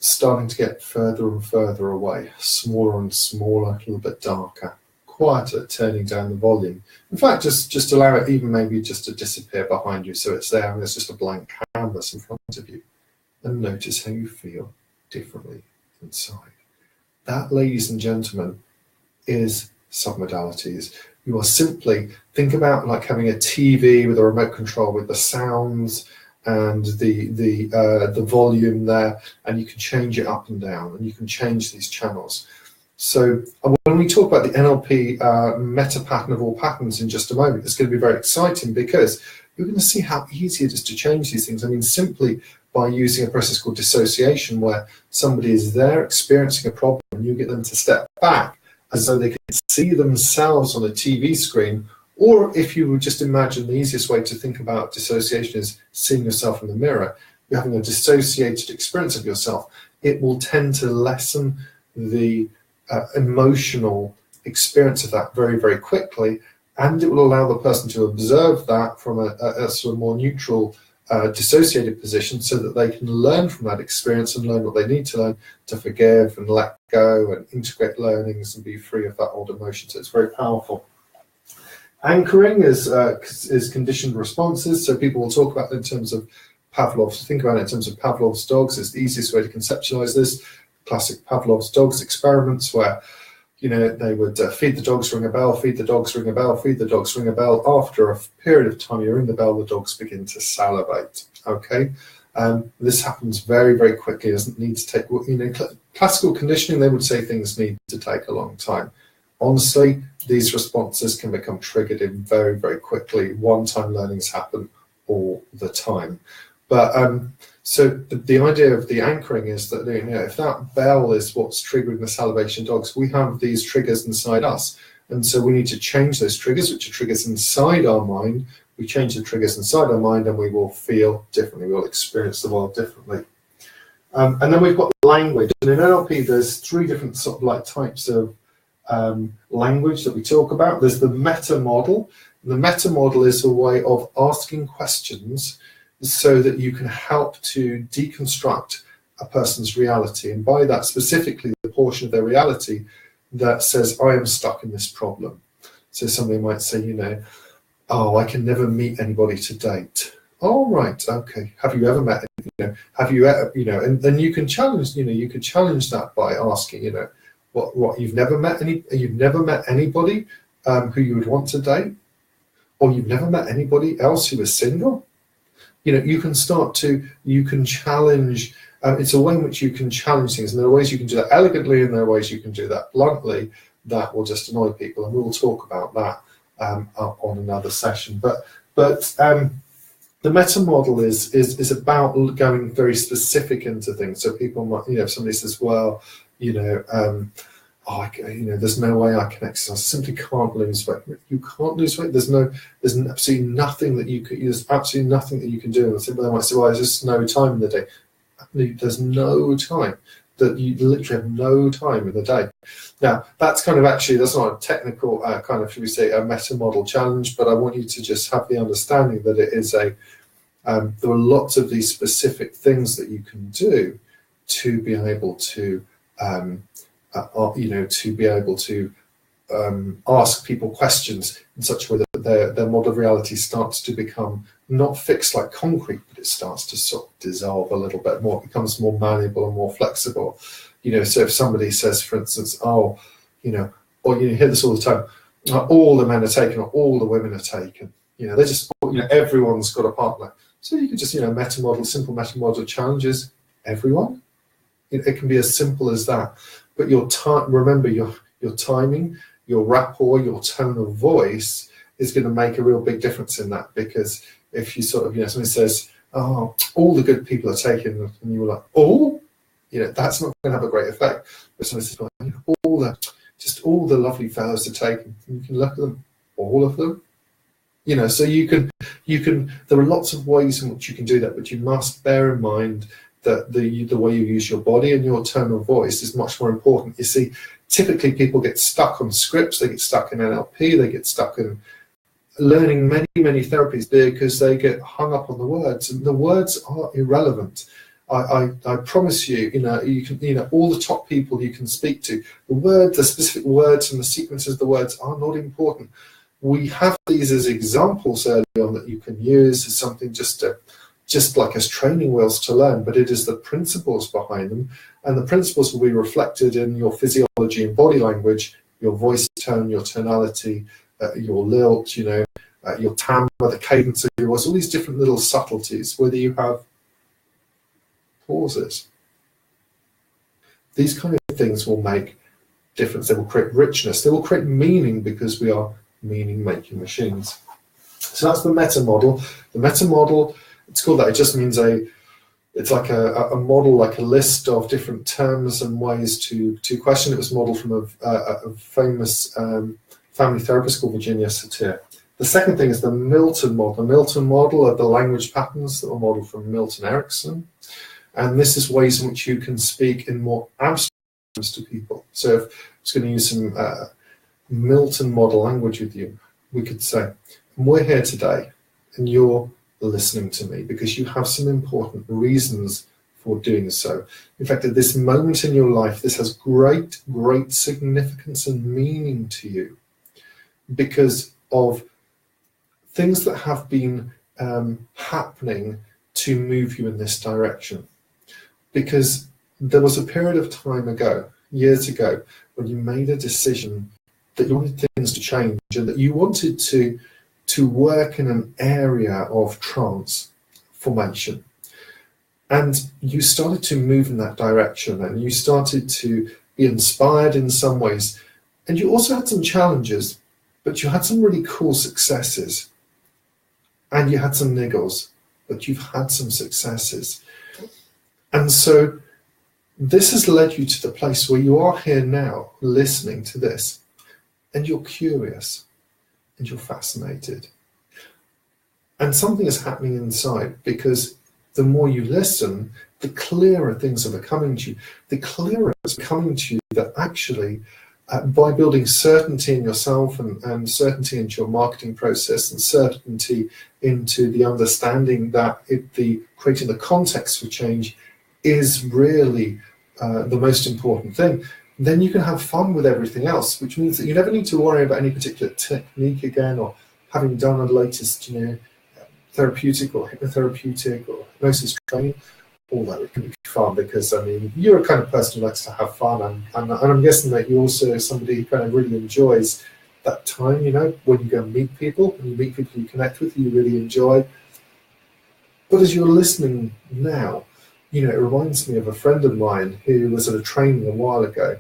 starting to get further and further away, smaller and smaller, a little bit darker, quieter, turning down the volume. In fact, just allow it even maybe just to disappear behind you, so it's there and there's just a blank canvas in front of you. And notice how you feel differently inside. That, ladies and gentlemen, is submodalities. You are simply, think about like having a TV with a remote control with the sounds and the volume there, and you can change it up and down, and you can change these channels. So when we talk about the NLP meta pattern of all patterns in just a moment, it's going to be very exciting, because you're going to see how easy it is to change these things. I mean, simply by using a process called dissociation, where somebody is there experiencing a problem and you get them to step back as though they can see themselves on a TV screen. Or if you would just imagine, the easiest way to think about dissociation is seeing yourself in the mirror. You're having a dissociated experience of yourself. It will tend to lessen the emotional experience of that very, very quickly, and it will allow the person to observe that from a sort of more neutral, dissociated position, so that they can learn from that experience and learn what they need to learn to forgive and let go and integrate learnings and be free of that old emotion. So it's very powerful. Anchoring is conditioned responses. So people will talk about it in terms of Pavlov's, think about it in terms of Pavlov's dogs. It's the easiest way to conceptualize this. Classic Pavlov's dogs experiments, where they would feed the dogs, ring a bell, feed the dogs, ring a bell, feed the dogs, ring a bell. After a period of time, you ring the bell, the dogs begin to salivate. Okay, this happens very, very quickly. It doesn't need to take, classical conditioning, they would say things need to take a long time. Honestly, these responses can become triggered in very, very quickly. One-time learnings happen all the time. But so the idea of the anchoring is that if that bell is what's triggering the salivation dogs, we have these triggers inside us, and so we need to change those triggers, which are triggers inside our mind. We change the triggers inside our mind, and we will feel differently. We'll experience the world differently. And then we've got language, and in NLP, there's three different sort of like types of language that we talk about. There's the meta model. The meta model is a way of asking questions so that you can help to deconstruct a person's reality, and by that specifically the portion of their reality that says, I am stuck in this problem. So somebody might say, oh, I can never meet anybody to date. Oh, right, okay. Have you ever met, have you ever, and then you can challenge, you could challenge that by asking, what you've never met anybody who you would want to date, or you've never met anybody else who is single. You can you can challenge. It's a way in which you can challenge things, and there are ways you can do that elegantly, and there are ways you can do that bluntly that will just annoy people, and we'll talk about that on another session. But the meta model is about going very specific into things. So people might, if somebody says, well, there's no way I can exercise. I simply can't lose weight. You can't lose weight. There's absolutely nothing that you can. There's absolutely nothing that you can do. And they might say, well, there's just no time in the day. There's no time. That you literally have no time in the day. Now, that's that's not a technical should we say, a meta model challenge, but I want you to just have the understanding that it is there are lots of these specific things that you can do to be able to ask people questions in such a way that their model of reality starts to become not fixed like concrete, but it starts to sort of dissolve a little bit more. It becomes more malleable and more flexible. So if somebody says, for instance, or you hear this all the time, all the men are taken or all the women are taken. They're just, everyone's got a partner. So you can just, simple meta model challenges everyone. It can be as simple as that. But remember your timing, your rapport, your tone of voice is going to make a real big difference in that. Because if you somebody says, oh, all the good people are taken, and you were like, oh, that's not going to have a great effect. But somebody says, well, all the lovely fellows are taken. You can look at them, all of them. So you can, there are lots of ways in which you can do that, but you must bear in mind that the way you use your body and your tone of voice is much more important. You see, typically people get stuck on scripts, they get stuck in NLP, they get stuck in learning many, many therapies because they get hung up on the words, and the words are irrelevant. I promise you, you can, all the top people you can speak to, the specific words and the sequences of the words are not important. We have these as examples early on that you can use as something just like as training wheels to learn, but it is the principles behind them, and the principles will be reflected in your physiology and body language, your voice tone, your tonality, your lilt, your timbre, the cadence of your voice, all these different little subtleties, whether you have pauses. These kind of things will make difference. They will create richness. They will create meaning, because we are meaning-making machines. So that's the meta model. The meta model, it's called that. It just means it's like a model, like a list of different terms and ways to question. It was modeled from a famous family therapist called Virginia Satir. The second thing is the Milton model. The Milton model are the language patterns that were modeled from Milton Erickson. And this is ways in which you can speak in more abstract terms to people. So if I was going to use some Milton model language with you, we could say, we're here today and you're listening to me because you have some important reasons for doing so. In fact, at this moment in your life, this has great, great significance and meaning to you because of things that have been happening to move you in this direction. Because there was a period of time ago, years ago, when you made a decision that you wanted things to change and that you wanted to work in an area of transformation. And you started to move in that direction and you started to be inspired in some ways. And you also had some challenges, but you had some really cool successes. And you had some niggles, but you've had some successes. And so this has led you to the place where you are here now listening to this, and you're curious and you're fascinated. And something is happening inside, because the more you listen, the clearer things are becoming to you. The clearer it's becoming to you that actually, by building certainty in yourself and certainty into your marketing process and certainty into the understanding that creating the context for change is really the most important thing, then you can have fun with everything else, which means that you never need to worry about any particular technique again, or having done a latest, therapeutic or hypnotherapeutic or hypnosis training. All that, it can be fun because, you're a kind of person who likes to have fun, and I'm guessing that you're also somebody who kind of really enjoys that time, when you go and meet people, and you meet people you connect with, you really enjoy. But as you're listening now, it reminds me of a friend of mine who was at a training a while ago,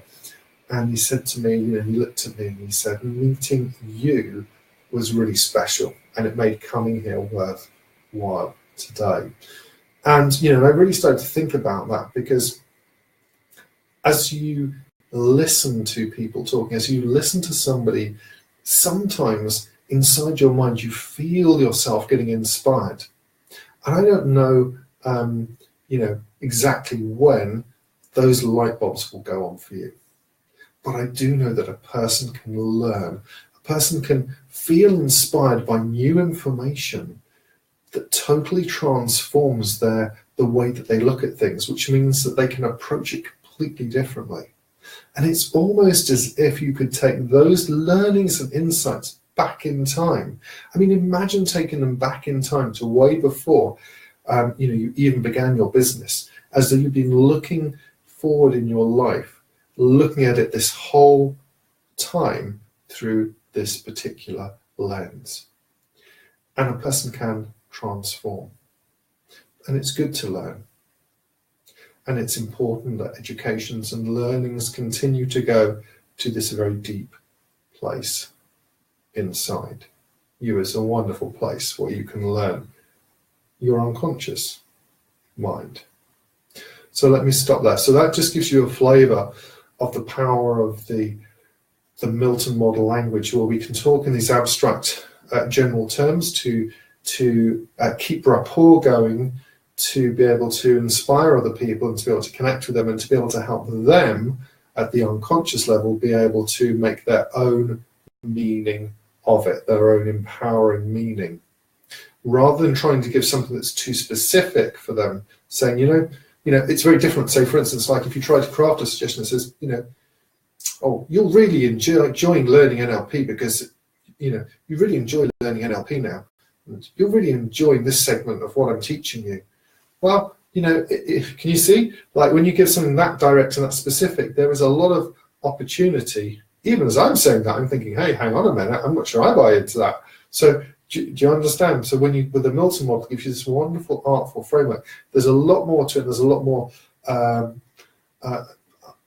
and he said to me, he looked at me and he said, meeting you was really special, and it made coming here worthwhile today. And, I really started to think about that, because as you listen to people talking, as you listen to somebody, sometimes inside your mind you feel yourself getting inspired. And I don't know, exactly when those light bulbs will go on for you. But I do know that a person can learn, a person can feel inspired by new information that totally transforms the way that they look at things, which means that they can approach it completely differently. And it's almost as if you could take those learnings and insights back in time. I mean, imagine taking them back in time to way before you even began your business, as though you've been looking forward in your life, looking at it this whole time through this particular lens. And a person can transform. And it's good to learn. And it's important that educations and learnings continue to go to this very deep place inside. You is a wonderful place where you can learn your unconscious mind. So let me stop there. So that just gives you a flavor of the power of the Milton model language, where we can talk in these abstract general terms to keep rapport going, to be able to inspire other people and to be able to connect with them and to be able to help them at the unconscious level be able to make their own meaning of it, their own empowering meaning, rather than trying to give something that's too specific for them, saying, it's very different. Say, for instance, like if you try to craft a suggestion that says, oh, you'll really enjoying learning NLP because, you really enjoy learning NLP now. And you're really enjoying this segment of what I'm teaching you. Well, can you see, like when you give something that direct and that specific, there is a lot of opportunity. Even as I'm saying that, I'm thinking, hey, hang on a minute, I'm not sure I buy into that. So do you understand? So with the Milton model, it gives you this wonderful artful framework. There's a lot more to it. There's a lot more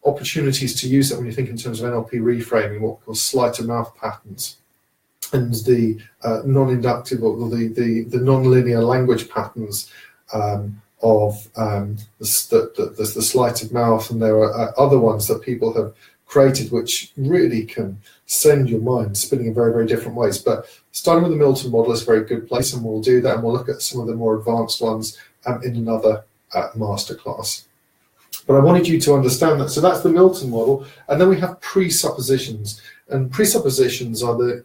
opportunities to use it when you think in terms of NLP reframing, what we call sleight of mouth patterns, and the non-inductive or the non-linear language patterns of the sleight of mouth, and there are other ones that people have created which really can send your mind spinning in very, very different ways. But starting with the Milton model is a very good place, and we'll do that, and we'll look at some of the more advanced ones in another masterclass. But I wanted you to understand that. So that's the Milton model, and then we have presuppositions, and presuppositions are the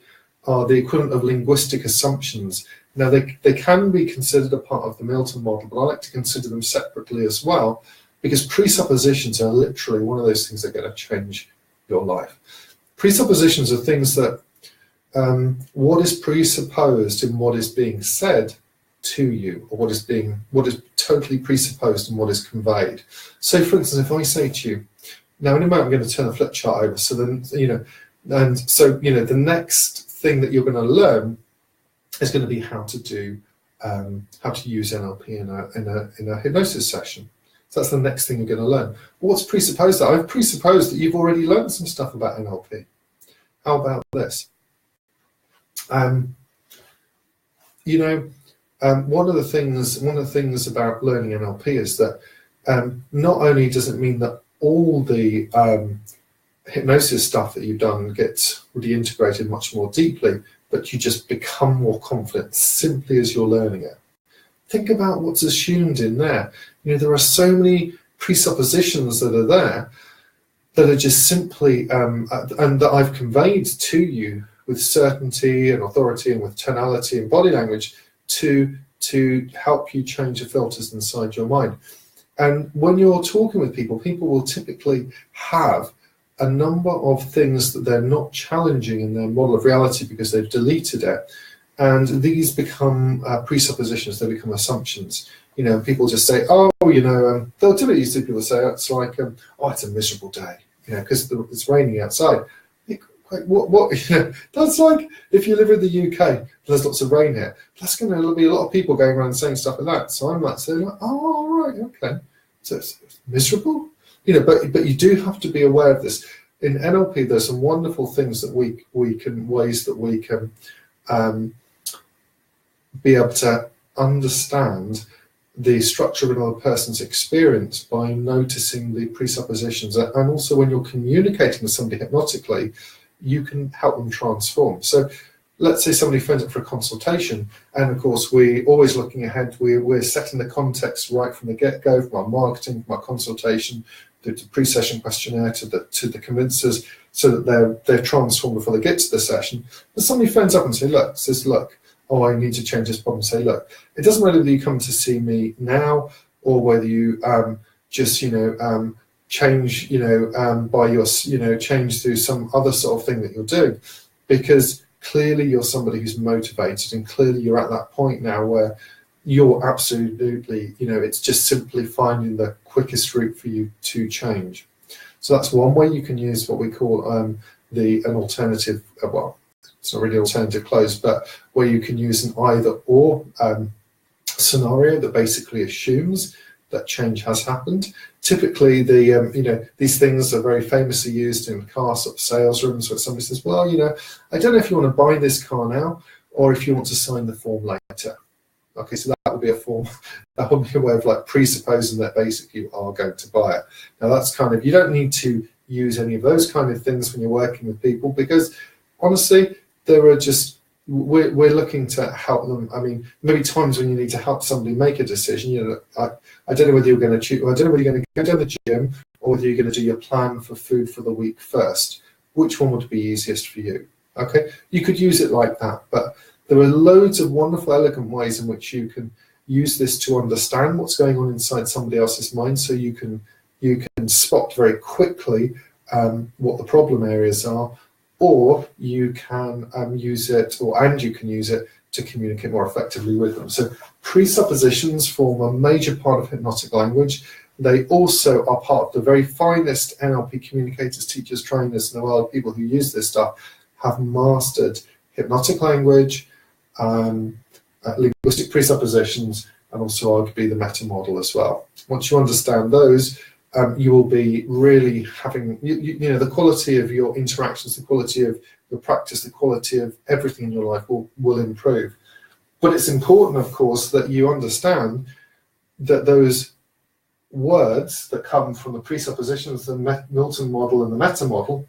equivalent of linguistic assumptions. Now they can be considered a part of the Milton model, but I like to consider them separately as well, because presuppositions are literally one of those things that are going to change your life. Presuppositions are things that what is presupposed in what is being said to you, or what is totally presupposed in what is conveyed. So, for instance, if I say to you, now in a moment I'm going to turn a flip chart over, so then the next thing that you're going to learn is going to be how to use NLP in a hypnosis session. So that's the next thing you're going to learn. What's presupposed? I've presupposed that you've already learned some stuff about NLP. How about this? One of the things about learning NLP is that not only does it mean that all the hypnosis stuff that you've done gets really integrated much more deeply, but you just become more confident simply as you're learning it. Think about what's assumed in there. There are so many presuppositions that are there that are just simply, and that I've conveyed to you with certainty and authority and with tonality and body language to help you change the filters inside your mind. And when you're talking with people, people will typically have a number of things that they're not challenging in their model of reality because they've deleted it. And these become presuppositions, they become assumptions. People just say, they'll typically see people say, it's like, it's a miserable day, because it's raining outside. Of like what that's like if you live in the UK, there's lots of rain here. That's going to be a lot of people going around saying stuff like that. So I'm like saying, oh, all right, okay. So it's miserable, but you do have to be aware of this. In NLP, there's some wonderful things that ways that we can be able to understand the structure of another person's experience by noticing the presuppositions. And also when you're communicating with somebody hypnotically, you can help them transform. So let's say somebody phones up for a consultation, and of course we're always looking ahead. We're setting the context right from the get-go, from our marketing, from our consultation, the pre-session questionnaire to the convincers, so that they're transformed before they get to the session. But somebody phones up and says, look, oh, I need to change this problem. Say, look, it doesn't matter whether you come to see me now or whether you change, change through some other sort of thing that you're doing, because clearly you're somebody who's motivated, and clearly you're at that point now where you're absolutely, it's just simply finding the quickest route for you to change. So that's one way you can use what we call an alternative, it's not really alternative close, but where you can use an either or scenario that basically assumes that change has happened. Typically, these things are very famously used in car sort of sales rooms, where somebody says, well, I don't know if you want to buy this car now or if you want to sign the form later. Okay, so that would be a form, that would be a way of like presupposing that basically you are going to buy it. Now that's you don't need to use any of those kind of things when you're working with people, because honestly, there are we're looking to help them. I mean, maybe times when you need to help somebody make a decision, I don't know whether you're going to choose, I don't know whether you're going to go down the gym or whether you're going to do your plan for food for the week first. Which one would be easiest for you? Okay, you could use it like that, but there are loads of wonderful, elegant ways in which you can use this to understand what's going on inside somebody else's mind, so you can spot very quickly what the problem areas are, or you can use it to communicate more effectively with them. So presuppositions form a major part of hypnotic language. They also are part of the very finest NLP communicators, teachers, trainers in the world. People who use this stuff have mastered hypnotic language, linguistic presuppositions, and also arguably the meta model as well. Once you understand those, you will be really having, the quality of your interactions, the quality of your practice, the quality of everything in your life will improve. But it's important, of course, that you understand that those words that come from the presuppositions, the Milton model and the meta model,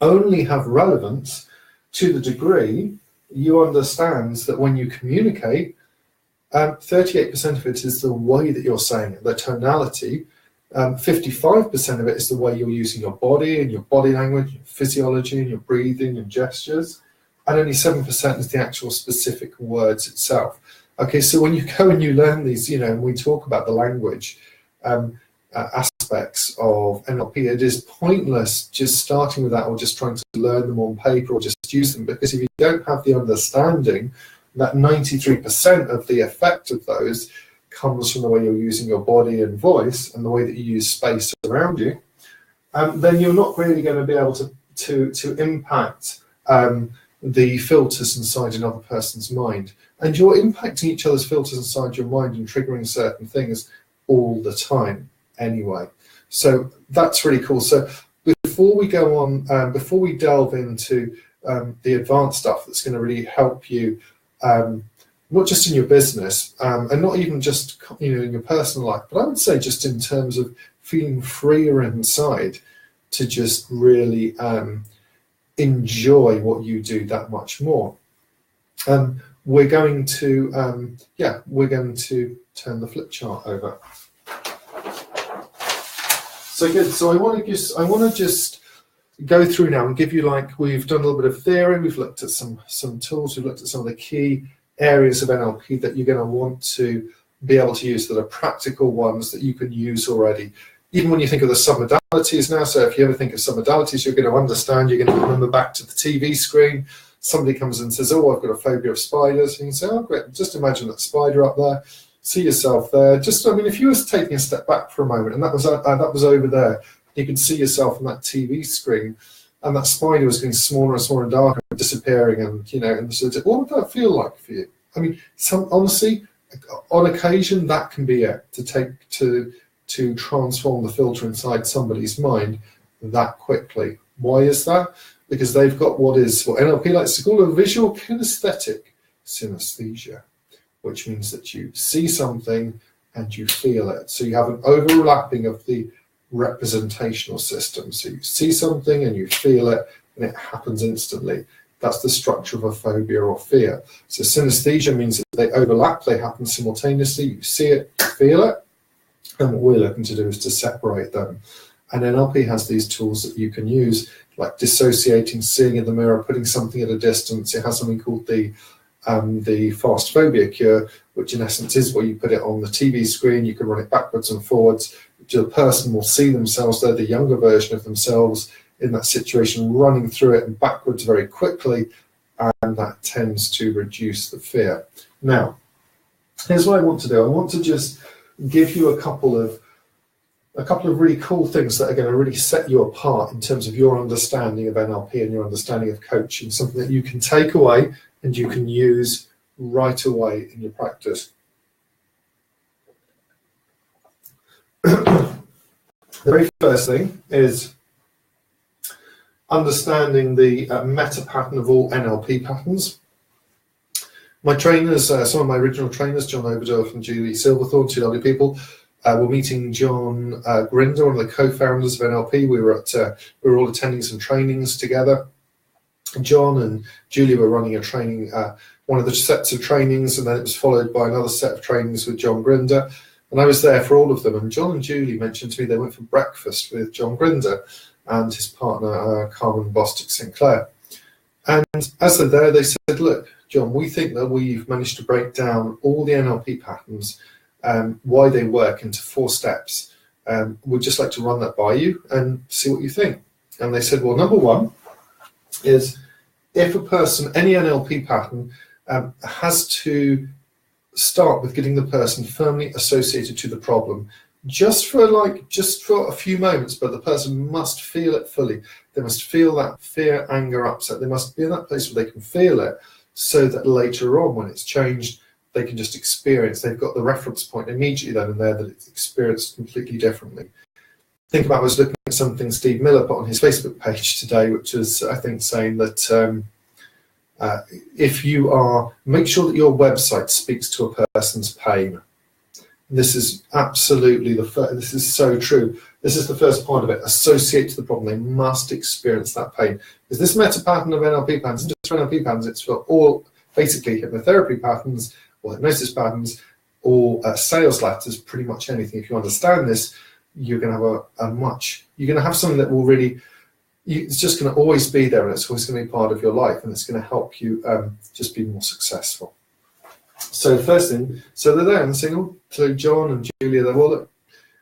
only have relevance to the degree you understand that when you communicate, 38% of it is the way that you're saying it, the tonality. 55% of it is the way you're using your body and your body language, your physiology and your breathing and gestures, and only 7% is the actual specific words itself. Okay, so when you go and you learn these, and we talk about the language aspects of NLP, it is pointless just starting with that or just trying to learn them on paper or just use them, because if you don't have the understanding that 93% of the effect of those comes from the way you're using your body and voice and the way that you use space around you, then you're not really going to be able to impact the filters inside another person's mind. And you're impacting each other's filters inside your mind and triggering certain things all the time anyway. So that's really cool. So before we go on, before we delve into the advanced stuff that's going to really help you, not just in your business and not even just in your personal life, but I would say just in terms of feeling freer inside to just really enjoy what you do that much more. We're going to turn the flip chart over. So good. So I want to just go through now and give you, we've done a little bit of theory, we've looked at some tools, we've looked at some of the key areas of NLP that you're going to want to be able to use, that are practical ones that you can use already. Even when you think of the submodalities now, so if you ever think of submodalities, you're going to understand, you're going to remember back to the TV screen. Somebody comes and says, oh, I've got a phobia of spiders. And you can say, oh, great, just imagine that spider up there. See yourself there. If you were taking a step back for a moment, and that was over there, you can see yourself on that TV screen. and that spider was getting smaller and smaller and darker, and disappearing, and and so what would that feel like for you? I mean, honestly, on occasion, that can be it to transform the filter inside somebody's mind that quickly. Why is that? Because they've got what NLP likes to call a visual kinesthetic synesthesia, which means that you see something and you feel it. So you have an overlapping of the representational system. So you see something and you feel it, and it happens instantly. That's the structure of a phobia or fear. So synesthesia means that they overlap, they happen simultaneously. You see it, you feel it, and what we're looking to do is to separate them. And NLP has these tools that you can use, like dissociating, seeing in the mirror, putting something at a distance. It has something called the fast phobia cure, which in essence is where you put it on the TV screen, you can run it backwards and forwards. The person will see themselves, they're the younger version of themselves in that situation, running through it and backwards very quickly, and that tends to reduce the fear. Now, here's what I want to do. I want to just give you a couple of really cool things that are going to really set you apart in terms of your understanding of NLP and your understanding of coaching, something that you can take away and you can use right away in your practice. The very first thing is understanding the meta pattern of all NLP patterns. My trainers, some of my original trainers, John Oberdorf and Julie Silverthorne, two lovely people, were meeting John Grinder, one of the co-founders of NLP. We were all attending some trainings together. John and Julie were running a training, one of the sets of trainings, and then it was followed by another set of trainings with John Grinder. And I was there for all of them. And John and Julie mentioned to me they went for breakfast with John Grinder and his partner, Carmen Bostic Sinclair. And as they're there, they said, look, John, we think that we've managed to break down all the NLP patterns, why they work, into 4 steps. We'd just like to run that by you and see what you think. And they said, well, number 1 is if a person, any NLP pattern, has to start with getting the person firmly associated to the problem, just for a few moments, but the person must feel it fully. They must feel that fear, anger, upset. They must be in that place where they can feel it, so that later on, when it's changed, they can just experience. They've got the reference point immediately then and there that it's experienced completely differently. Think about, I was looking at something Steve Miller put on his Facebook page today, which was, I think, saying that make sure that your website speaks to a person's pain. This is absolutely this is so true. This is the first point of it. Associate to the problem. They must experience that pain. Because this meta pattern of NLP patterns isn't just for NLP patterns, it's for all basically hypnotherapy patterns or hypnosis patterns or sales letters, pretty much anything. If you understand this, you're going to have you're going to have something that will really, it's just going to always be there, and it's always going to be part of your life, and it's going to help you just be more successful. So the first thing, so they're there and saying, to John and Julia,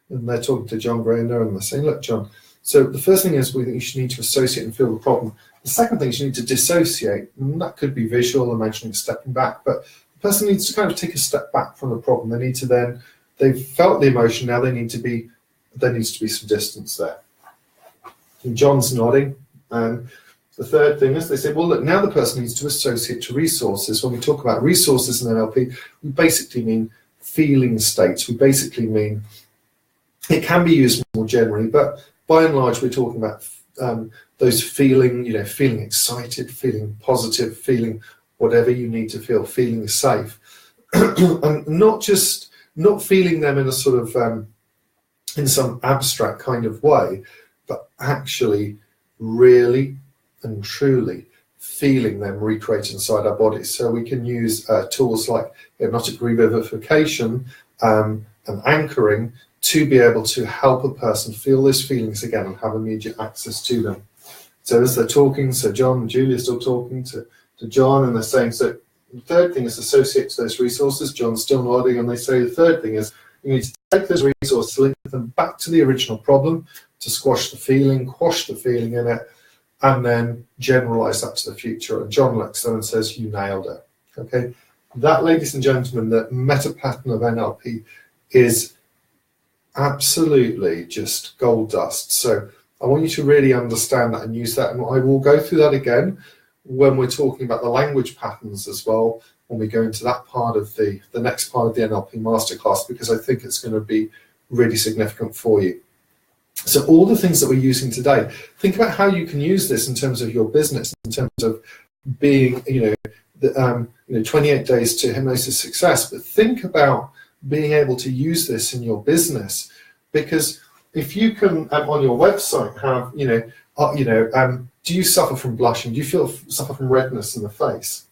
and they're talking to John Grinder, and they're saying, look, John, so the first thing is we think you should need to associate and feel the problem. The second thing is you need to dissociate, and that could be visual, imagining, stepping back, but the person needs to kind of take a step back from the problem. They need to then, they've felt the emotion, now there needs to be some distance there. And John's nodding, and the third thing is they say, well, look, now the person needs to associate to resources. When we talk about resources in NLP, we basically mean feeling states. We basically mean, it can be used more generally, but by and large, we're talking about those feeling excited, feeling positive, feeling whatever you need to feel, feeling safe. And not feeling them in a sort of, in some abstract kind of way, but actually really and truly feeling them recreate inside our bodies. So we can use tools like hypnotic revivification and anchoring to be able to help a person feel those feelings again and have immediate access to them. So as they're talking, so John and Julie are still talking to John, and they're saying, so the third thing is associate to those resources. John's still nodding, and they say the third thing is you need to take those resources, link them back to the original problem to squash the feeling, quash the feeling in it, and then generalize that to the future. And John looks at them and says, you nailed it. Okay, that, ladies and gentlemen, the meta pattern of NLP is absolutely just gold dust. So I want you to really understand that and use that. And I will go through that again when we're talking about the language patterns as well, when we go into that part of the next part of the NLP Masterclass, because I think it's going to be really significant for you. So all the things that we're using today, think about how you can use this in terms of your business, in terms of being, 28 days to hypnosis success. But think about being able to use this in your business, because if you can on your website have, do you suffer from blushing? Do you suffer from redness in the face?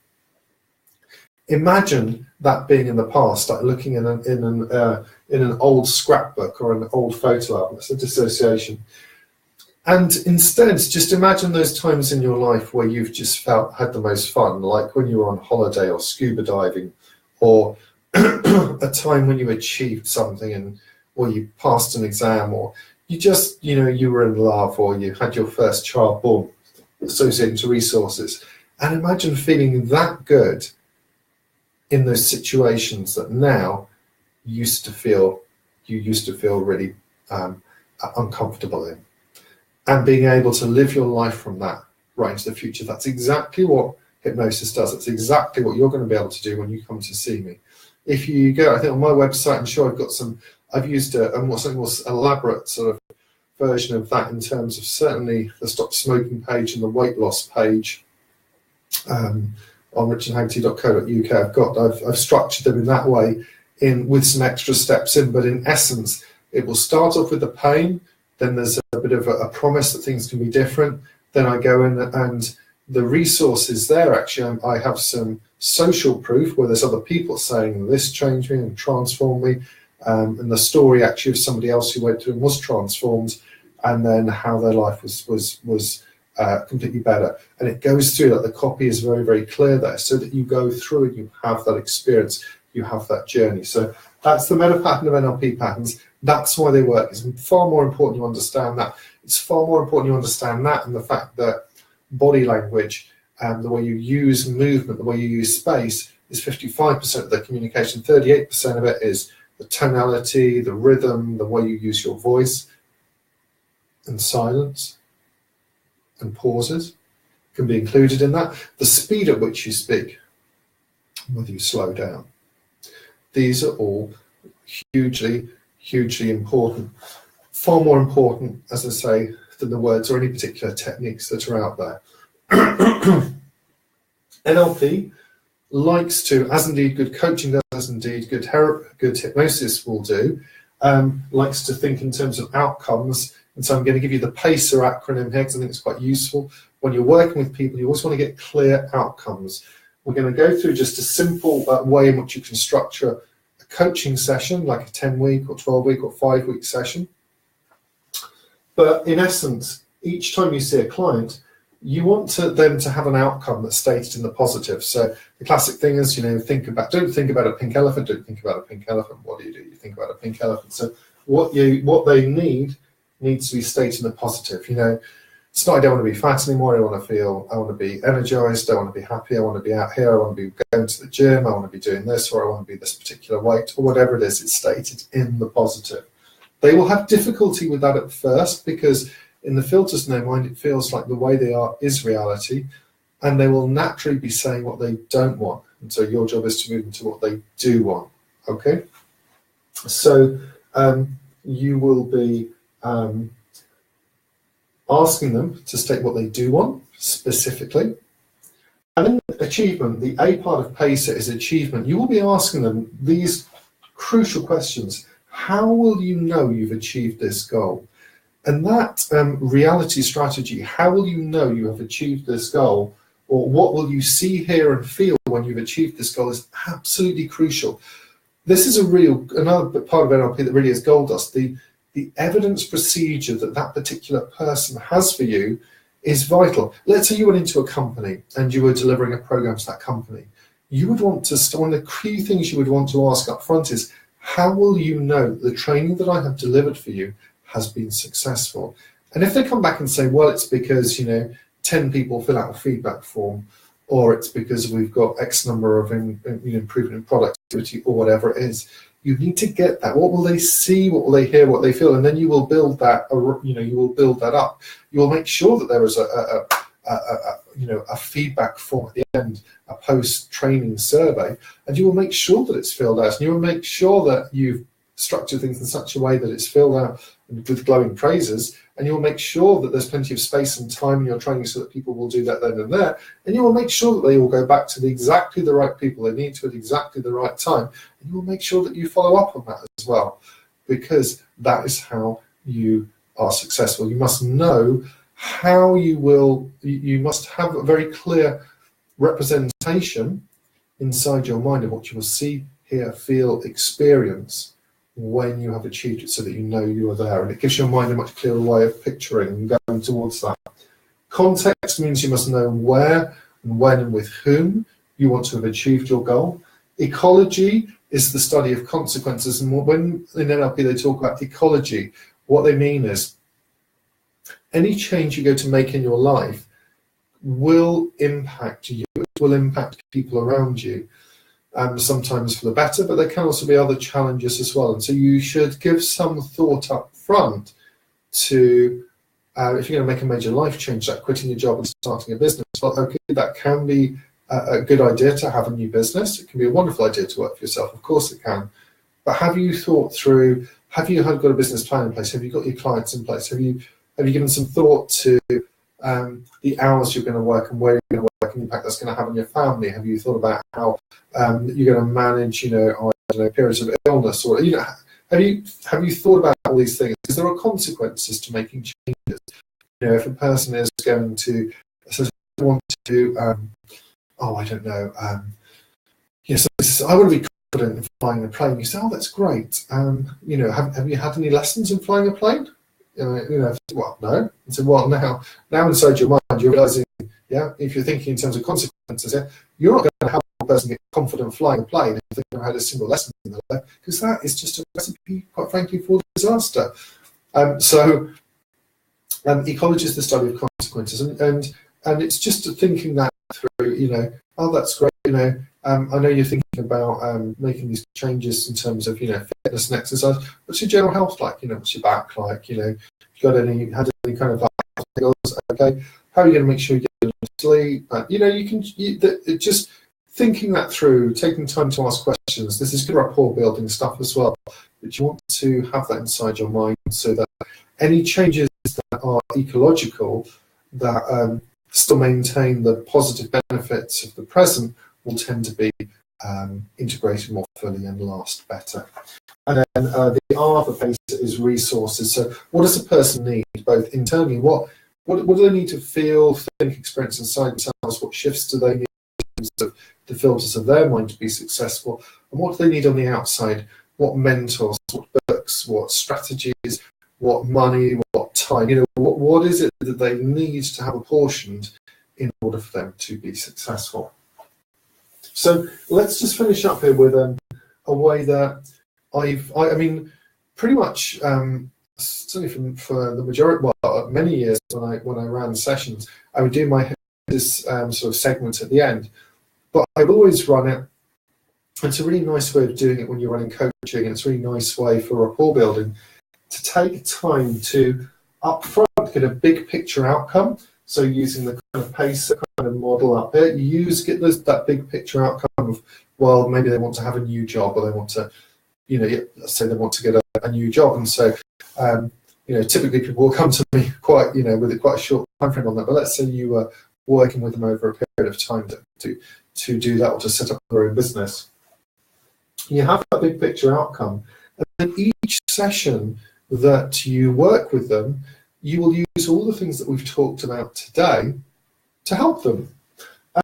Imagine that being in the past, like looking in an old scrapbook or an old photo album. It's a dissociation. And instead, just imagine those times in your life where you've just had the most fun, like when you were on holiday or scuba diving, or a time when you achieved something or you passed an exam, or you just, you were in love, or you had your first child born, associated to resources. And imagine feeling that good in those situations that now you used to feel really uncomfortable in, and being able to live your life from that right into the future. That's exactly what hypnosis does. That's exactly what you're going to be able to do when you come to see me. If you go, I think on my website, I'm sure I've used a something more elaborate sort of version of that, in terms of certainly the stop smoking page and the weight loss page on richardhaggerty.co.uk. I've structured them in that way, with some extra steps in, but in essence, it will start off with the pain, then there's a bit of a promise that things can be different. Then I go in, and the resources there, actually, I have some social proof where there's other people saying this changed me and transformed me, and the story actually of somebody else who went through and was transformed, and then how their life was completely better. And it goes through that. The copy is very, very clear there, so that you go through and you have that experience, you have that journey. So that's the meta pattern of NLP patterns. That's why they work. It's far more important you understand that. It's far more important you understand that, and the fact that body language, the way you use movement, the way you use space, is 55% of the communication. 38% of it is the tonality, the rhythm, the way you use your voice, and silence and pauses can be included in that. The speed at which you speak, whether you slow down. These are all hugely, hugely important. Far more important, as I say, than the words or any particular techniques that are out there. NLP likes to, as indeed good coaching does, as indeed good hypnosis will do, likes to think in terms of outcomes. And so I'm going to give you the PACER acronym here, because I think it's quite useful. When you're working with people, you always want to get clear outcomes. We're going to go through just a simple way in which you can structure a coaching session, like a 10-week or 12-week or 5-week session. But in essence, each time you see a client, you want them to have an outcome that's stated in the positive. So the classic thing is, don't think about a pink elephant, don't think about a pink elephant. What do? You think about a pink elephant. So what they needs to be stated in the positive. It's not, I don't want to be fat anymore, I want to be energized, I want to be happy, I want to be out here, I want to be going to the gym, I want to be doing this, or I want to be this particular weight, or whatever it is, it's stated in the positive. They will have difficulty with that at first, because in the filters in their mind, it feels like the way they are is reality, and they will naturally be saying what they don't want. And so your job is to move into what they do want. Okay? So you will be asking them to state what they do want specifically. And then achievement, the A part of PACER is achievement. You will be asking them these crucial questions. How will you know you've achieved this goal? And that reality strategy, how will you know you have achieved this goal, or what will you see, hear, and feel when you've achieved this goal, is absolutely crucial. This is another part of NLP that really is gold dust. The evidence procedure that particular person has for you is vital. Let's say you went into a company and you were delivering a program to that company. You would want to, one of the key things you would want to ask up front is, how will you know the training that I have delivered for you has been successful? And if they come back and say, well, it's because 10 people fill out a feedback form, or it's because we've got X number of improvement in product, activity or whatever it is. You need to get that. What will they see? What will they hear? What they feel? And then you will build that. You will build that up. You will make sure that there is a feedback form at the end, a post-training survey, and you will make sure that it's filled out. And you will make sure that you've structured things in such a way that it's filled out with glowing praises, and you will make sure that there's plenty of space and time in your training so that people will do that then and there, and you will make sure that they will go back to exactly the right people they need to at exactly the right time, and you will make sure that you follow up on that as well, because that is how you are successful. You must know how you must have a very clear representation inside your mind of what you will see, hear, feel, experience when you have achieved it, so that you know you are there, and it gives your mind a much clearer way of picturing and going towards that. Context means you must know where and when and with whom you want to have achieved your goal. Ecology is the study of consequences, and when in NLP they talk about ecology, what they mean is any change you go to make in your life will impact you, it will impact people around you. Sometimes for the better, but there can also be other challenges as well. And so you should give some thought up front to, if you're going to make a major life change, like quitting your job and starting a business, well, okay, that can be a good idea to have a new business. It can be a wonderful idea to work for yourself, of course it can. But have you thought through, have you got a business plan in place? Have you got your clients in place? Have you given some thought to the hours you're going to work and where you're going to work and the impact that's going to have on your family? Have you thought about how you're going to manage, periods of illness, or have you thought about all these things? Because there are consequences to making changes. If a person is going to want to, yes, I want to be confident in flying a plane. You say, oh, that's great. Have you had any lessons in flying a plane? Well, no. And so, well, now inside your mind, you're realizing, if you're thinking in terms of consequences, you're not going to have a person get confident flying a plane if they've never had a single lesson in their life, because that is just a recipe, quite frankly, for disaster. Ecology is the study of consequences, and it's just thinking that through. Oh, that's great. I know you're thinking about making these changes in terms of fitness and exercise. What's your general health like? What's your back like? You had any kind of skills? Okay, how are you going to make sure you get sleep? Just thinking that through, taking time to ask questions. This is good rapport building stuff as well. But you want to have that inside your mind so that any changes that are ecological, that still maintain the positive benefits of the present, will tend to be integrated more fully and last better. And then the R for PACE is resources. So what does a person need, both internally, what do they need to feel, think, experience inside themselves? What shifts do they need in terms of the filters of their mind to be successful? And what do they need on the outside? What mentors, what books, what strategies, what money, what time? What is it that they need to have apportioned in order for them to be successful? So let's just finish up here with a way that pretty much certainly for the majority, many years when I ran sessions, I would do this sort of segment at the end, but I've always run it. It's a really nice way of doing it when you're running coaching, and it's a really nice way for rapport building to take time to up front get a big picture outcome. So using the kind of PACE kind of model up here, get that big picture outcome of, well, maybe they want to have a new job, or they want to, let's say they want to get a new job. And so, typically people will come to me quite a short time frame on that. But let's say you were working with them over a period of time to do that, or to set up their own business. You have that big picture outcome. And then each session that you work with them, you will use all the things that we've talked about today to help them.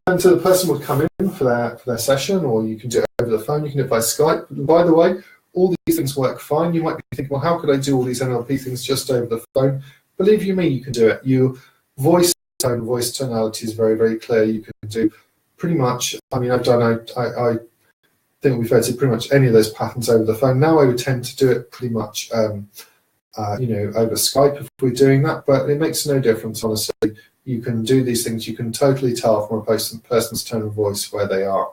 And so the person would come in for their session, or you can do it over the phone, you can do it by Skype. But by the way, all these things work fine. You might be thinking, well, how could I do all these NLP things just over the phone? Believe you me, you can do it. Your voice tonality is very, very clear. You can do pretty much, I think we've had pretty much any of those patterns over the phone. Now I would tend to do it pretty much over Skype if we're doing that, but it makes no difference, honestly. You can do these things. You can totally tell from a person's tone of voice where they are.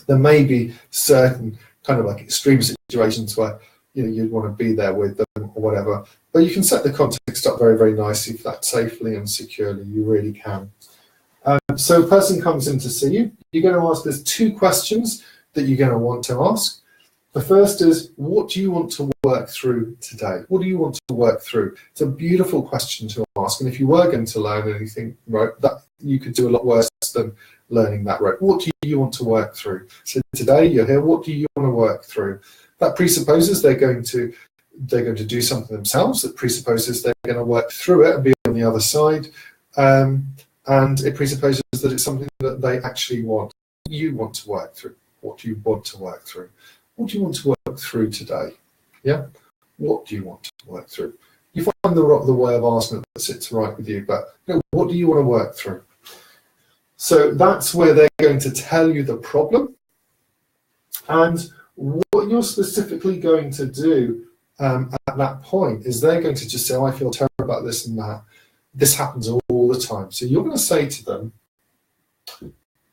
There may be certain kind of like extreme situations where you'd want to be there with them or whatever, but you can set the context up very, very nicely for that safely and securely. You really can. So a person comes in to see you. You're going to ask, there's 2 questions that you're going to want to ask. The first is, what do you want to work through today? What do you want to work through? It's a beautiful question to ask. And if you were going to learn anything, right, that you could do a lot worse than learning that, right? What do you want to work through? So today you're here, what do you want to work through? That presupposes they're going to do something themselves. That presupposes they're going to work through it and be on the other side. And it presupposes that it's something that they actually want. You want to work through. What do you want to work through? What do you want to work through today? Yeah? What do you want to work through? You find the way of asking it that sits right with you, but what do you want to work through? So that's where they're going to tell you the problem. And what you're specifically going to do at that point is they're going to just say, oh, I feel terrible about this and that. This happens all the time. So you're going to say to them,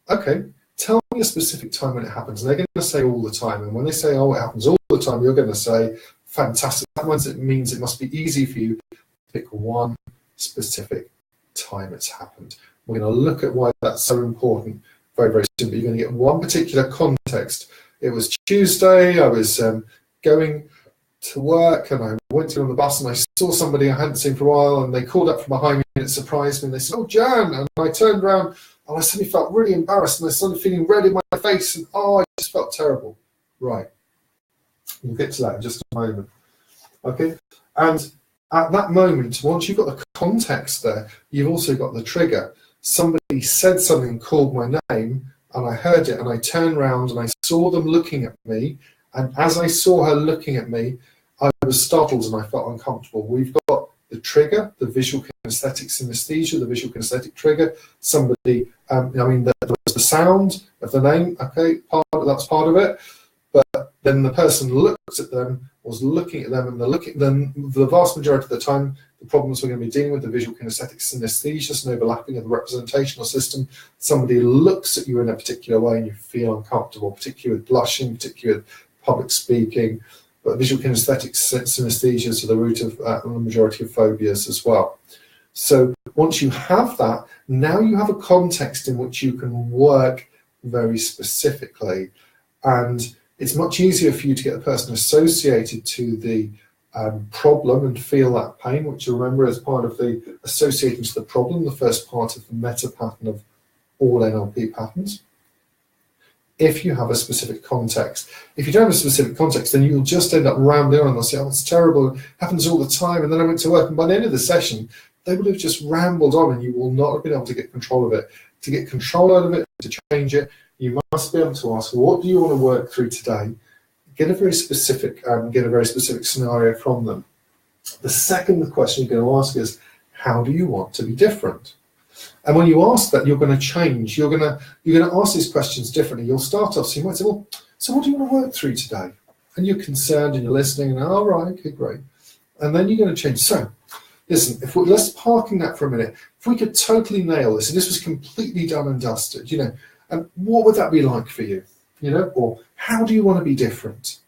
okay, tell me a specific time when it happens. And they're going to say all the time. And when they say, oh, it happens all the time, you're going to say, fantastic. That means it must be easy for you to pick one specific time it's happened. We're going to look at why that's so important very, very soon. But you're going to get one particular context. It was Tuesday. I was going to work and I went to on the bus and I saw somebody I hadn't seen for a while and they called up from behind me and it surprised me and they said, oh, Jan. And I turned around and I suddenly felt really embarrassed and I started feeling red in my face and I just felt terrible. Right. We'll get to that in just a moment. Okay. And at that moment, once you've got the context there, you've also got the trigger. Somebody said something, called my name, and I heard it and I turned around and I saw them looking at me. And as I saw her looking at me, I was startled and I felt uncomfortable. We've got the trigger, the visual kinesthetic synesthesia, the visual kinesthetic trigger. Somebody, there was the sound of the name, okay, that's part of it. But then the person looked at them, was looking at them, and the vast majority of the time, the problems we're going to be dealing with, the visual kinesthetic synesthesia, an overlapping of the representational system. Somebody looks at you in a particular way and you feel uncomfortable, particularly with blushing, particularly with public speaking. But visual kinesthetic synesthesia is the root of the majority of phobias as well. So once you have that, now you have a context in which you can work very specifically. And it's much easier for you to get the person associated to the problem and feel that pain, which you remember as part of the associating to the problem, the first part of the meta pattern of all NLP patterns. If you have a specific context. If you don't have a specific context, then you'll just end up rambling on and they'll say, oh, it's terrible, it happens all the time. And then I went to work, and by the end of the session, they would have just rambled on and you will not have been able to get control of it. To get control out of it, to change it, you must be able to ask, what do you want to work through today? Get a very specific scenario from them. The second question you're going to ask is, how do you want to be different? And when you ask that, you're going to change. You're going to ask these questions differently. You'll start off, so you might say, well, so what do you want to work through today? And you're concerned and you're listening and, oh, right, okay, great. And then you're going to change. So, listen, let's parking that for a minute. If we could totally nail this, and this was completely done and dusted, and what would that be like for you? Or how do you want to be different?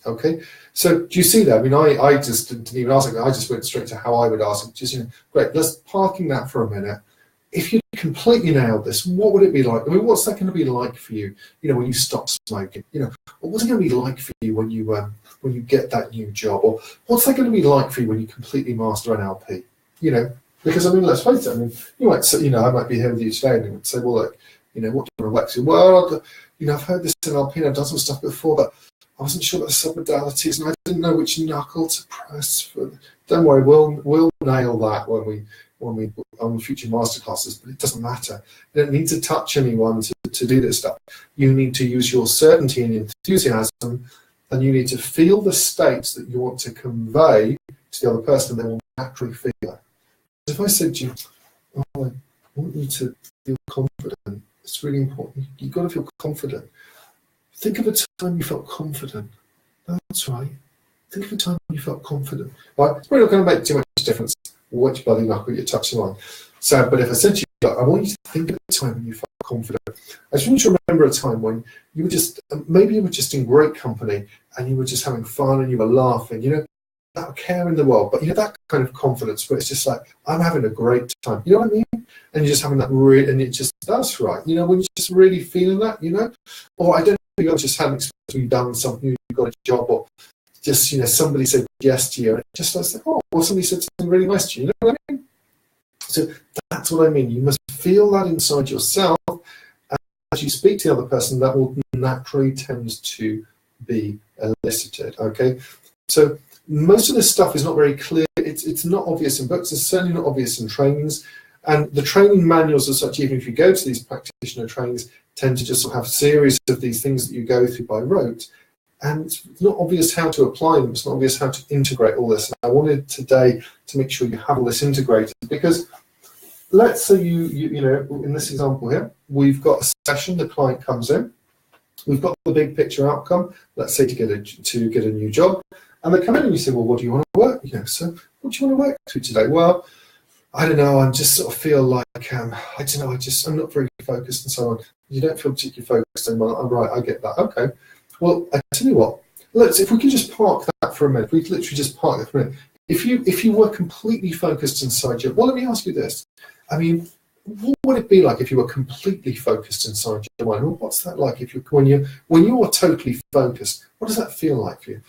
Okay, so do you see that? I mean, I just didn't even ask it. I just went straight to how I would ask it. Just, great, let's parking that for a minute. If you completely nailed this, what would it be like? I mean, what's that going to be like for you, when you stop smoking? What's it going to be like for you when you get that new job? Or what's that going to be like for you when you completely master NLP? Because, I mean, let's face it, I mean, you might say, I might be here with you today and you would say, well, look, what do you want to work through? Well, I've heard this NLP and I've done some stuff before, but I wasn't sure about the submodalities and I didn't know which knuckle to press. Don't worry, we'll nail that when we on future masterclasses, but it doesn't matter. You don't need to touch anyone to do this stuff. You need to use your certainty and enthusiasm, and you need to feel the states that you want to convey to the other person, and they will naturally feel it. If I said to you, oh, I want you to feel confident, it's really important. You've got to feel confident. Think of a time you felt confident. That's right. Think of a time you felt confident. Right? It's probably not going to make too much difference which bloody knuckle you're touching on. So, but if I said to you, I want you to think of a time when you felt confident. I just want you to remember a time when you were just, maybe you were just in great company and you were just having fun and you were laughing, you know, without care in the world, but you know, that kind of confidence where it's just like, I'm having a great time, you know what I mean? And you're just having that and it just, that's right, you know, when you're just really feeling that, you know, or I don't know, you just hadn't expected you've done something, you got a job, or just, you know, somebody said yes to you, and it just was like, oh, or somebody said something really nice to you, you know what I mean? So that's what I mean. You must feel that inside yourself. And as you speak to the other person, that will naturally tend to be elicited. Okay. So most of this stuff is not very clear. It's not obvious in books. It's certainly not obvious in trainings. And the training manuals as such, even if you go to these practitioner trainings, tend to just have a series of these things that you go through by rote. And it's not obvious how to apply them. It's not obvious how to integrate all this. And I wanted today to make sure you have all this integrated, because let's say you know, in this example here, we've got a session, the client comes in, we've got the big picture outcome, let's say to get a new job, and they come in and you say, well, what do you want to work? You know, so what do you want to work through today? Well, I don't know, I just sort of feel like, I don't know, I'm not very focused and so on. You don't feel particularly focused, and I'm right, I get that, okay. Well, I tell you what, if we can just park that for a minute, we literally just park that for a minute. If you were completely focused inside you, well, let me ask you this. I mean, what would it be like if you were completely focused inside your mind? Well, what's that like when you are totally focused? What does that feel like for you?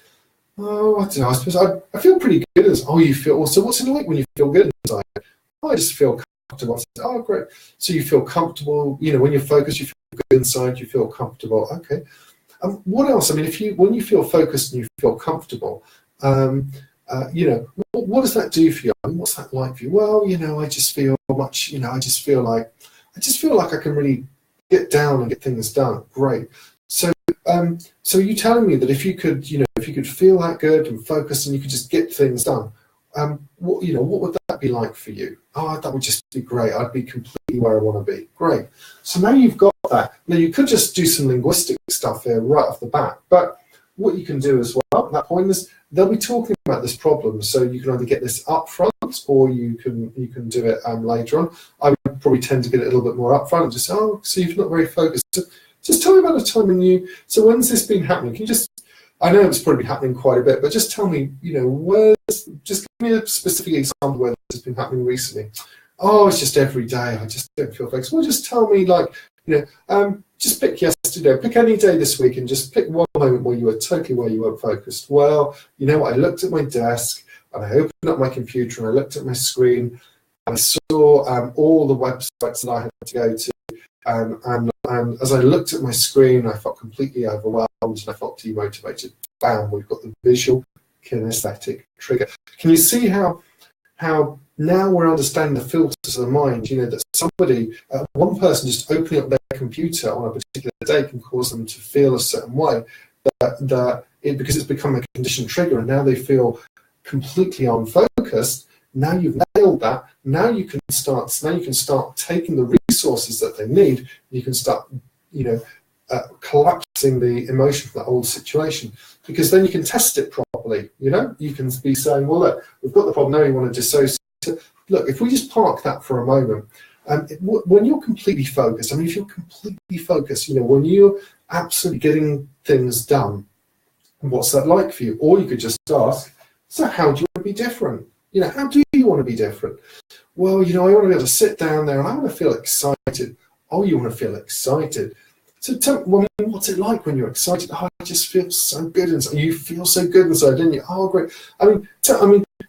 Oh, I don't know. I suppose I feel pretty good. Oh, you feel. So what's it like when you feel good inside? Oh, I just feel comfortable. Oh, great. So you feel comfortable. You know, when you're focused, you feel good inside. You feel comfortable. Okay. What else? I mean, when you feel focused and you feel comfortable, you know, what does that do for you? I mean, what's that like for you? Well, you know, I just feel much. You know, I just feel like I can really get down and get things done. Great. So you telling me that if you could feel that good and focus and you could just get things done, what would that be like for you? Oh, that would just be great. I'd be completely where I want to be. Great. So now you've got that. Now you could just do some linguistic stuff here right off the bat, but what you can do as well at that point is they'll be talking about this problem. So you can either get this up front or you can do it later on. I would probably tend to get it a little bit more up front and just, oh, so you're not very focused. So just tell me about a time when so when's this been happening? Can you just, I know it's probably happening quite a bit, but just tell me, you know, just give me a specific example where this has been happening recently. Oh, it's just every day. I just don't feel focused. Well, just tell me, like, you know, just pick yesterday, pick any day this week and just pick one moment where you weren't focused. Well, you know what, I looked at my desk and I opened up my computer and I looked at my screen and I saw all the websites that I had to go to. And as I looked at my screen, I felt completely overwhelmed and I felt demotivated. Bam, we've got the visual kinesthetic trigger. Can you see how now we're understanding the filters of the mind? You know, that one person just opening up their computer on a particular day can cause them to feel a certain way, because it's become a conditioned trigger, and now they feel completely unfocused. Now you've nailed that. Now you can start taking the resources that they need. You can start, you know, collapsing the emotion from that old situation, because then you can test it properly. You know, you can be saying, well, look, we've got the problem now. You want to dissociate. Look, if we just park that for a moment, when you're completely focused, I mean, if you're completely focused, you know, when you're absolutely getting things done, what's that like for you? Or you could just ask, so how do you want to be different? You know, how do you want to be different? Well, you know, I want to be able to sit down there and I want to feel excited. Oh, you want to feel excited. So tell me, what's it like when you're excited? Oh, I just feel so good inside. You feel so good inside, didn't you? Oh, great. I mean,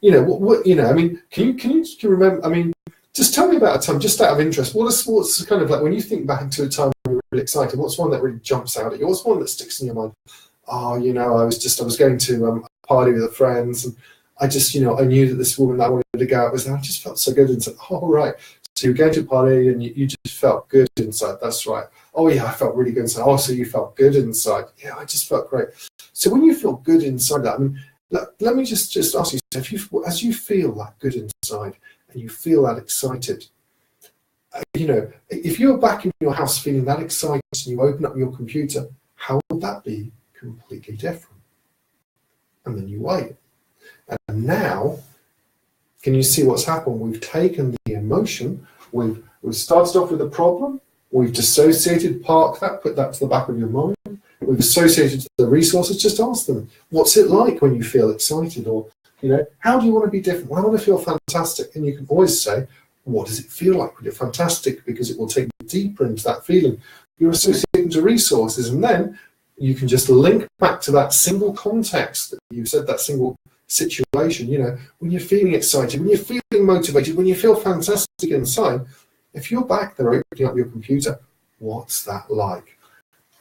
you know, what you know, I mean, can you remember, I mean, just tell me about a time, just out of interest, what's kind of like, when you think back to a time when you were really excited, what's one that really jumps out at you? What's one that sticks in your mind? Oh, you know, I was going to a party with friends, and I just, you know, I knew that this woman that I wanted to go out with, and I just felt so good inside. Oh, right. So you were going to a party and you just felt good inside. That's right. Oh, yeah, I felt really good inside. Oh, so you felt good inside. Yeah, I just felt great. So when you feel good inside that, I mean, let me just ask you, as you feel that good inside and you feel that excited, you know, if you're back in your house feeling that excited and you open up your computer, how would that be completely different? And then you wait. And now, can you see what's happened? We've taken the emotion, we've started off with a problem, We've dissociated, park that, put that to the back of your mind. We've associated the resources, just ask them, what's it like when you feel excited? Or, how do you want to be different? Well, I want to feel fantastic. And you can always say, what does it feel like when you're fantastic? Because it will take you deeper into that feeling. You're associating to resources, and then you can just link back to that single context that you said, that single situation, when you're feeling excited, when you're feeling motivated, when you feel fantastic inside, if you're back there opening up your computer, what's that like?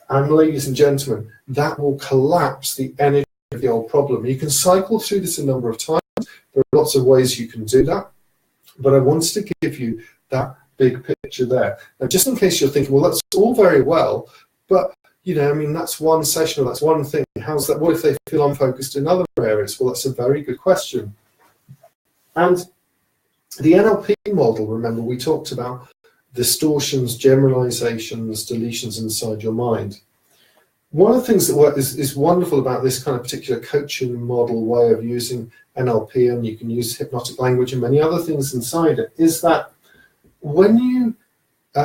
And ladies and gentlemen, that will collapse the energy of the old problem. You can cycle through this a number of times. There are lots of ways you can do that, but I wanted to give you that big picture there. Now, just in case you're thinking, well, that's all very well, but that's one session or that's one thing. How's that? What if they feel unfocused in other areas? Well, that's a very good question. And the NLP model, remember, we talked about distortions, generalizations, deletions inside your mind. One of the things that is wonderful about this kind of particular coaching model way of using NLP, and you can use hypnotic language and many other things inside it, is that when you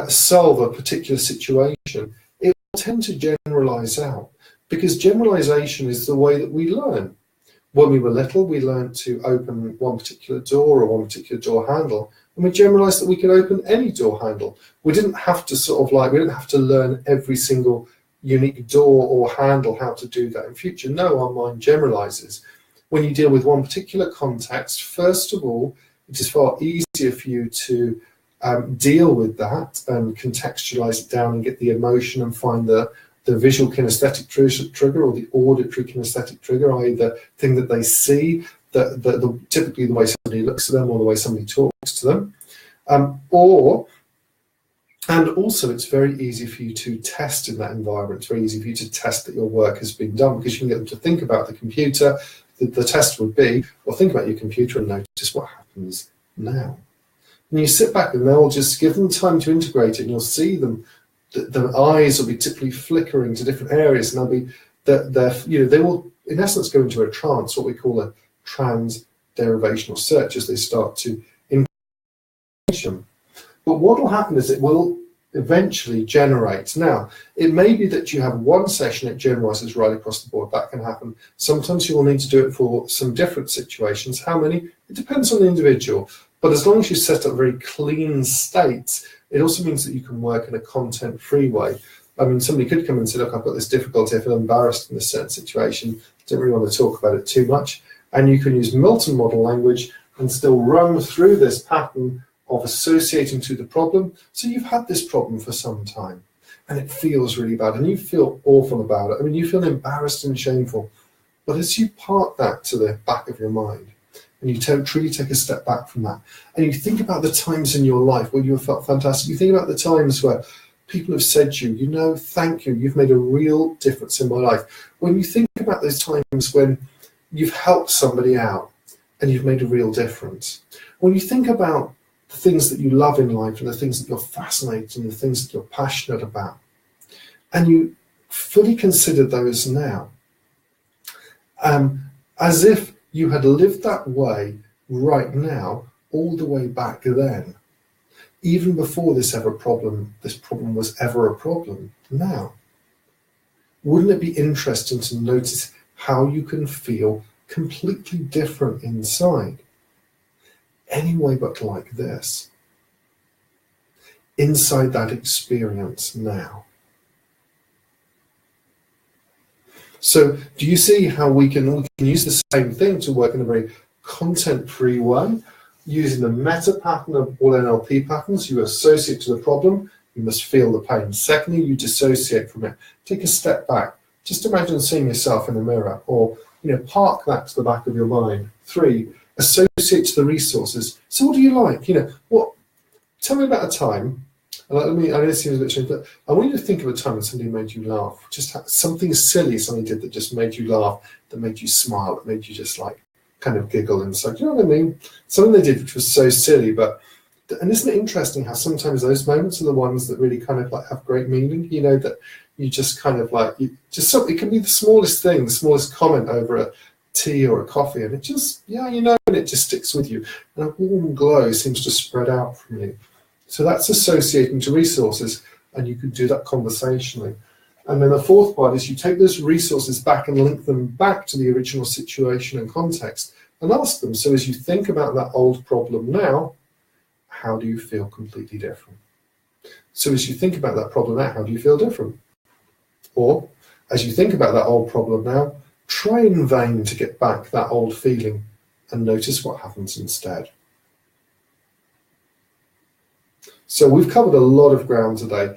solve a particular situation, it will tend to generalize out, because generalization is the way that we learn. When we were little, we learned to open one particular door or one particular door handle, and we generalized that we could open any door handle. We didn't have to we didn't have to learn every single unique door or handle how to do that in future. No, our mind generalizes. When you deal with one particular context, first of all, it is far easier for you to deal with that and contextualize it down and get the emotion and find the visual kinesthetic trigger or the auditory kinesthetic trigger, i.e. the thing that they see, typically the way somebody looks at them or the way somebody talks to them. And also it's very easy for you to test in that environment. It's very easy for you to test that your work has been done, because you can get them to think about the computer. The test would be, well, think about your computer and notice what happens now. And you sit back and they'll just give them time to integrate it, and you'll see them. The eyes will be typically flickering to different areas, and they will in essence go into a trance, what we call a trans-derivational search, as they start to information. But what will happen is it will eventually generate. Now, it may be that you have one session, it generalizes right across the board. That can happen. Sometimes you will need to do it for some different situations. How many? It depends on the individual. But as long as you set up very clean states, it also means that you can work in a content-free way. I mean, somebody could come and say, look, I've got this difficulty, I feel embarrassed in this certain situation, don't really want to talk about it too much. And you can use Milton model language and still run through this pattern of associating to the problem. So you've had this problem for some time, and it feels really bad, and you feel awful about it. I mean, you feel embarrassed and shameful. But as you park that to the back of your mind, and you truly take a step back from that, and you think about the times in your life where you have felt fantastic, you think about the times where people have said to you, thank you, you've made a real difference in my life. When you think about those times when you've helped somebody out and you've made a real difference, when you think about the things that you love in life and the things that you're fascinated and the things that you're passionate about, and you fully consider those now, as if you had lived that way right now, all the way back then, even before this problem was ever a problem. Now, wouldn't it be interesting to notice how you can feel completely different inside? Anyway but like this. Inside that experience now. So do you see how we can use the same thing to work in a very content-free way, using the meta pattern of all NLP patterns? You associate to the problem, you must feel the pain. Secondly, you dissociate from it. Take a step back. Just imagine seeing yourself in a mirror, or park that to the back of your mind. 3, associate to the resources. So what do you like? Tell me about a time. I know it seems a bit strange, but I want you to think of a time when somebody made you laugh. Just something silly somebody did that just made you laugh, that made you smile, that made you just kind of giggle inside. You know what I mean? Something they did which was so silly, and isn't it interesting how sometimes those moments are the ones that really kind of have great meaning? That you just kind of it can be the smallest thing, the smallest comment over a tea or a coffee, and it just, and it just sticks with you. And a warm glow seems to spread out from you. So that's associating to resources. and you can do that conversationally. And then the fourth part is you take those resources back and link them back to the original situation and context and ask them, so as you think about that old problem now, how do you feel completely different? So as you think about that problem now, how do you feel different? Or as you think about that old problem now, try in vain to get back that old feeling and notice what happens instead. So we've covered a lot of ground today.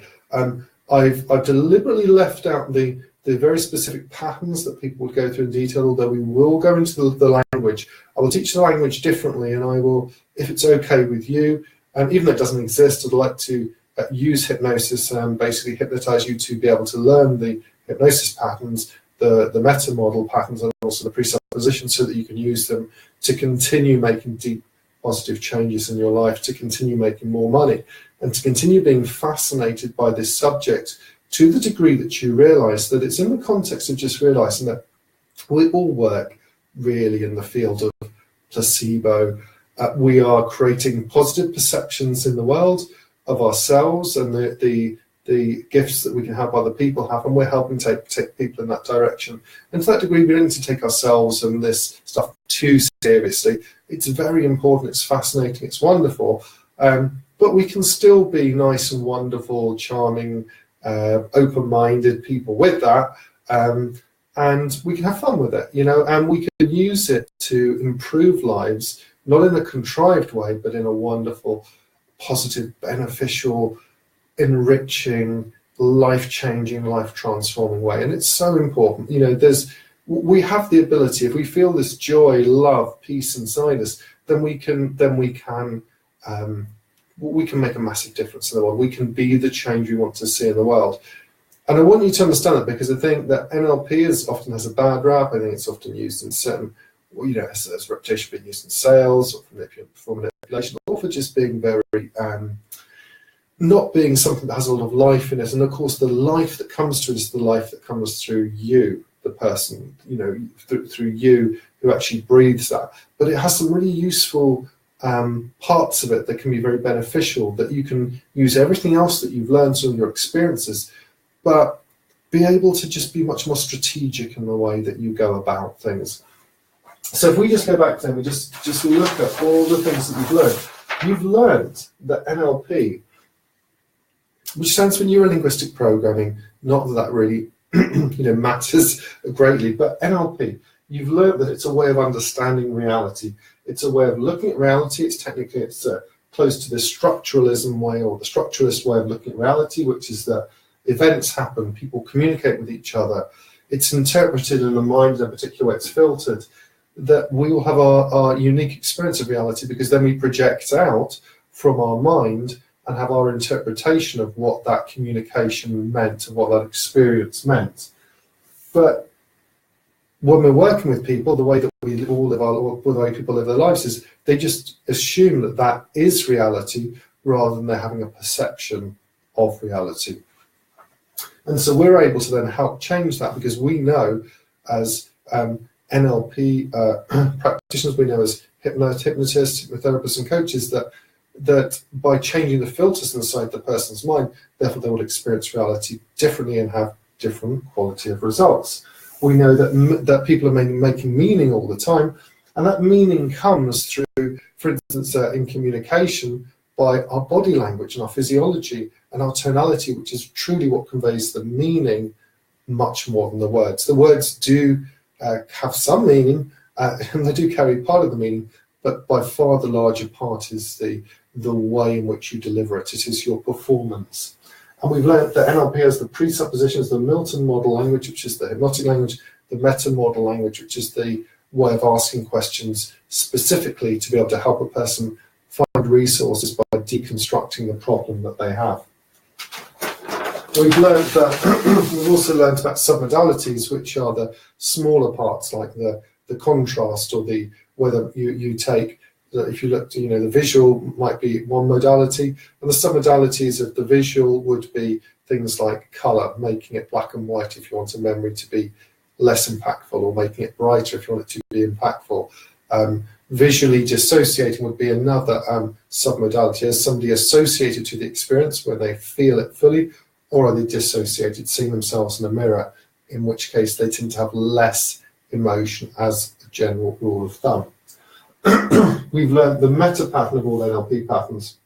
I've deliberately left out the very specific patterns that people would go through in detail, although we will go into the language. I will teach the language differently, and I will, if it's okay with you, even though it doesn't exist, I'd like to use hypnosis and basically hypnotize you to be able to learn the hypnosis patterns, the meta model patterns, and also the presuppositions, so that you can use them to continue making deep positive changes in your life, to continue making more money, and to continue being fascinated by this subject to the degree that you realize that it's in the context of just realizing that we all work really in the field of placebo. We are creating positive perceptions in the world of ourselves and the gifts that we can help other people have, and we're helping take people in that direction. And to that degree, we don't need to take ourselves and this stuff too seriously. It's very important, it's fascinating, it's wonderful, but we can still be nice and wonderful, charming, open-minded people with that, and we can have fun with it, and we can use it to improve lives, not in a contrived way, but in a wonderful, positive, beneficial, enriching, life-changing, life-transforming way. And it's so important. We have the ability, if we feel this joy, love, peace inside us, then we can make a massive difference in the world. We can be the change we want to see in the world. And I want you to understand that, because I think that NLP often has a bad rap. I think it's often used in certain, has a reputation for being used in sales or for manipulation, or for just being very, not being something that has a lot of life in it. And of course, the life that comes to it is the life that comes through you, the person, through you who actually breathes that. But it has some really useful parts of it that can be very beneficial, that you can use everything else that you've learned from your experiences, but be able to just be much more strategic in the way that you go about things. So if we just go back then, we just look at all the things that you've learned that NLP, which stands for Neuro-Linguistic Programming, not that really matters greatly, but NLP, you've learned that it's a way of understanding reality. It's a way of looking at reality. It's close to the structuralism way, or the structuralist way of looking at reality, which is that events happen, people communicate with each other. It's interpreted in the mind in a particular way, it's filtered, that we will have our unique experience of reality, because then we project out from our mind and have our interpretation of what that communication meant and what that experience meant. But when we're working with people, the way that we all live the way people live their lives is they just assume that that is reality, rather than they're having a perception of reality. And so we're able to then help change that, because we know as NLP practitioners, we know as hypnotists, hypnotherapists and coaches, that by changing the filters inside the person's mind, therefore they will experience reality differently and have different quality of results. We know that people are making meaning all the time, and that meaning comes through, for instance, in communication, by our body language and our physiology and our tonality, which is truly what conveys the meaning much more than the words. The words do have some meaning, and they do carry part of the meaning, but by far the larger part is the way in which you deliver it. It is your performance. And we've learned that NLP has the presuppositions, the Milton model language, which is the hypnotic language, the meta model language, which is the way of asking questions specifically to be able to help a person find resources by deconstructing the problem that they have. We've learned that we've also learned about submodalities, which are the smaller parts, like the contrast, or the whether you take, if you look, the visual might be one modality, and the submodalities of the visual would be things like color, making it black and white if you want a memory to be less impactful, or making it brighter if you want it to be impactful. Visually dissociating would be another submodality, as somebody associated to the experience where they feel it fully, or are they dissociated, seeing themselves in a mirror, in which case they tend to have less emotion as a general rule of thumb. We've learned the meta pattern of all NLP patterns.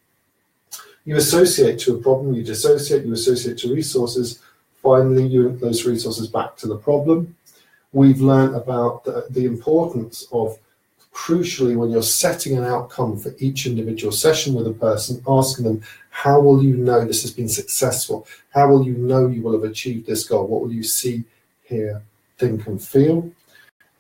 You associate to a problem, you dissociate, you associate to resources, finally you link those resources back to the problem. We've learned about the importance of, crucially, when you're setting an outcome for each individual session with a person, asking them, how will you know this has been successful? How will you know you will have achieved this goal? What will you see, hear, think and feel?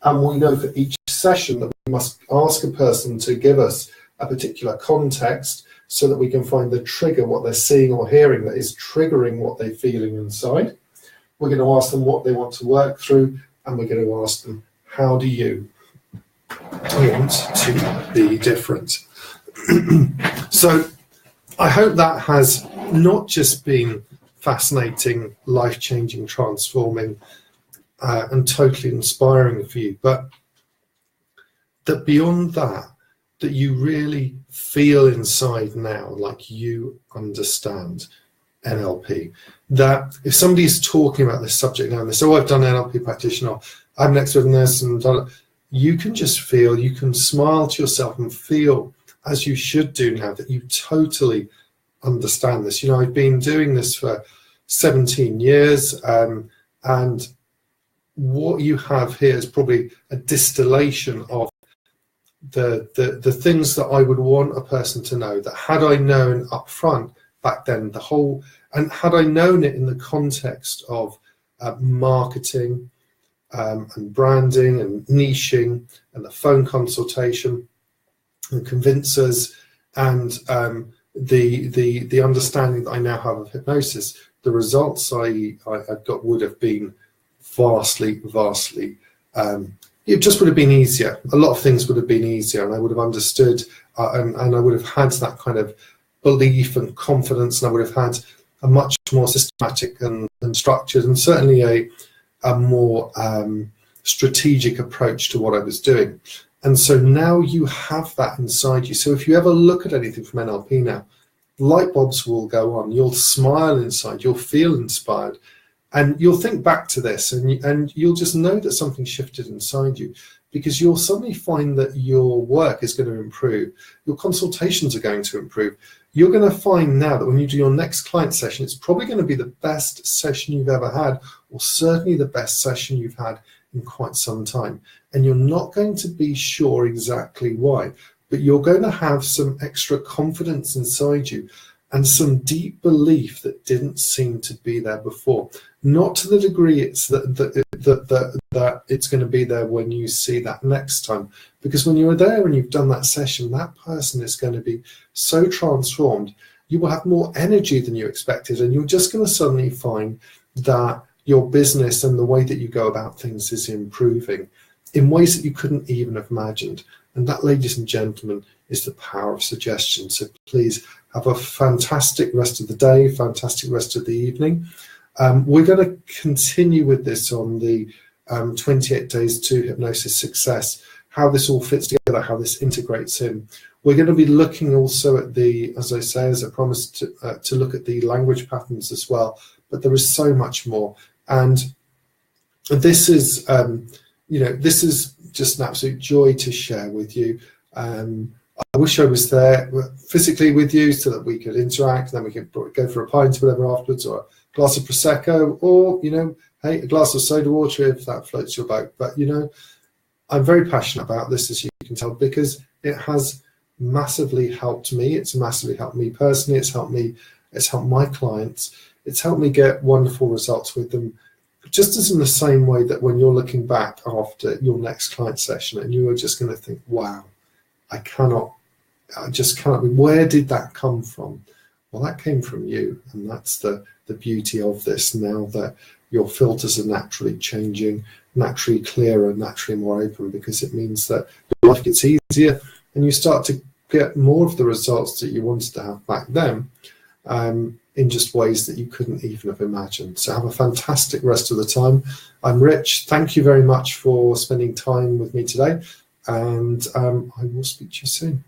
And we know for each session that we must ask a person to give us a particular context so that we can find the trigger, what they're seeing or hearing that is triggering what they're feeling inside. We're going to ask them what they want to work through, and we're going to ask them, how do you want to be different? So I hope that has not just been fascinating, life-changing, transforming, and totally inspiring for you, but that beyond that, that you really feel inside now like you understand NLP. That if somebody's talking about this subject now and they say, oh, I've done NLP practitioner, I'm an expert in this, and done it, you can just feel, you can smile to yourself and feel, as you should do now, that you totally understand this. You know, I've been doing this for 17 years, and what you have here is probably a distillation of the things that I would want a person to know, that had I known up front back then, and had I known it in the context of marketing and branding and niching and the phone consultation and convincers and the understanding that I now have of hypnosis, the results I got would have been vastly, it just would have been easier. A lot of things would have been easier, and I would have understood, and I would have had that kind of belief and confidence, and I would have had a much more systematic and structured, and certainly a more strategic approach to what I was doing. And so now you have that inside you. So if you ever look at anything from NLP now, light bulbs will go on. You'll smile inside. You'll feel inspired. And you'll think back to this, and you'll just know that something shifted inside you, because you'll suddenly find that your work is going to improve. Your consultations are going to improve. You're going to find now that when you do your next client session, it's probably going to be the best session you've ever had, or certainly the best session you've had in quite some time. And you're not going to be sure exactly why, but you're going to have some extra confidence inside you and some deep belief that didn't seem to be there before. Not to the degree it's that it's going to be there when you see that next time. Because when you're there and you've done that session, that person is going to be so transformed. You will have more energy than you expected, and you're just going to suddenly find that your business and the way that you go about things is improving in ways that you couldn't even have imagined. And that, ladies and gentlemen, is the power of suggestion. So please have a fantastic rest of the day, fantastic rest of the evening. We're going to continue with this on the 28 Days to Hypnosis Success, how this all fits together, how this integrates in. We're going to be looking also at the, as I say, as I promised, to look at the language patterns as well. But there is so much more. And this is, this is just an absolute joy to share with you. I wish I was there physically with you so that we could interact, and then we could go for a pint or whatever afterwards, or a glass of Prosecco, or, hey, a glass of soda water if that floats your boat. But, I'm very passionate about this, as you can tell, because it has massively helped me. It's massively helped me personally. It's helped my clients. It's helped me get wonderful results with them. Just as in the same way that when you're looking back after your next client session and you are just going to think, wow, I just cannot, where did that come from? Well, that came from you. And that's the beauty of this, now that your filters are naturally changing, naturally clearer, naturally more open, because it means that your life gets easier and you start to get more of the results that you wanted to have back then, in just ways that you couldn't even have imagined. So have a fantastic rest of the time. I'm Rich. Thank you very much for spending time with me today, and I will speak to you soon.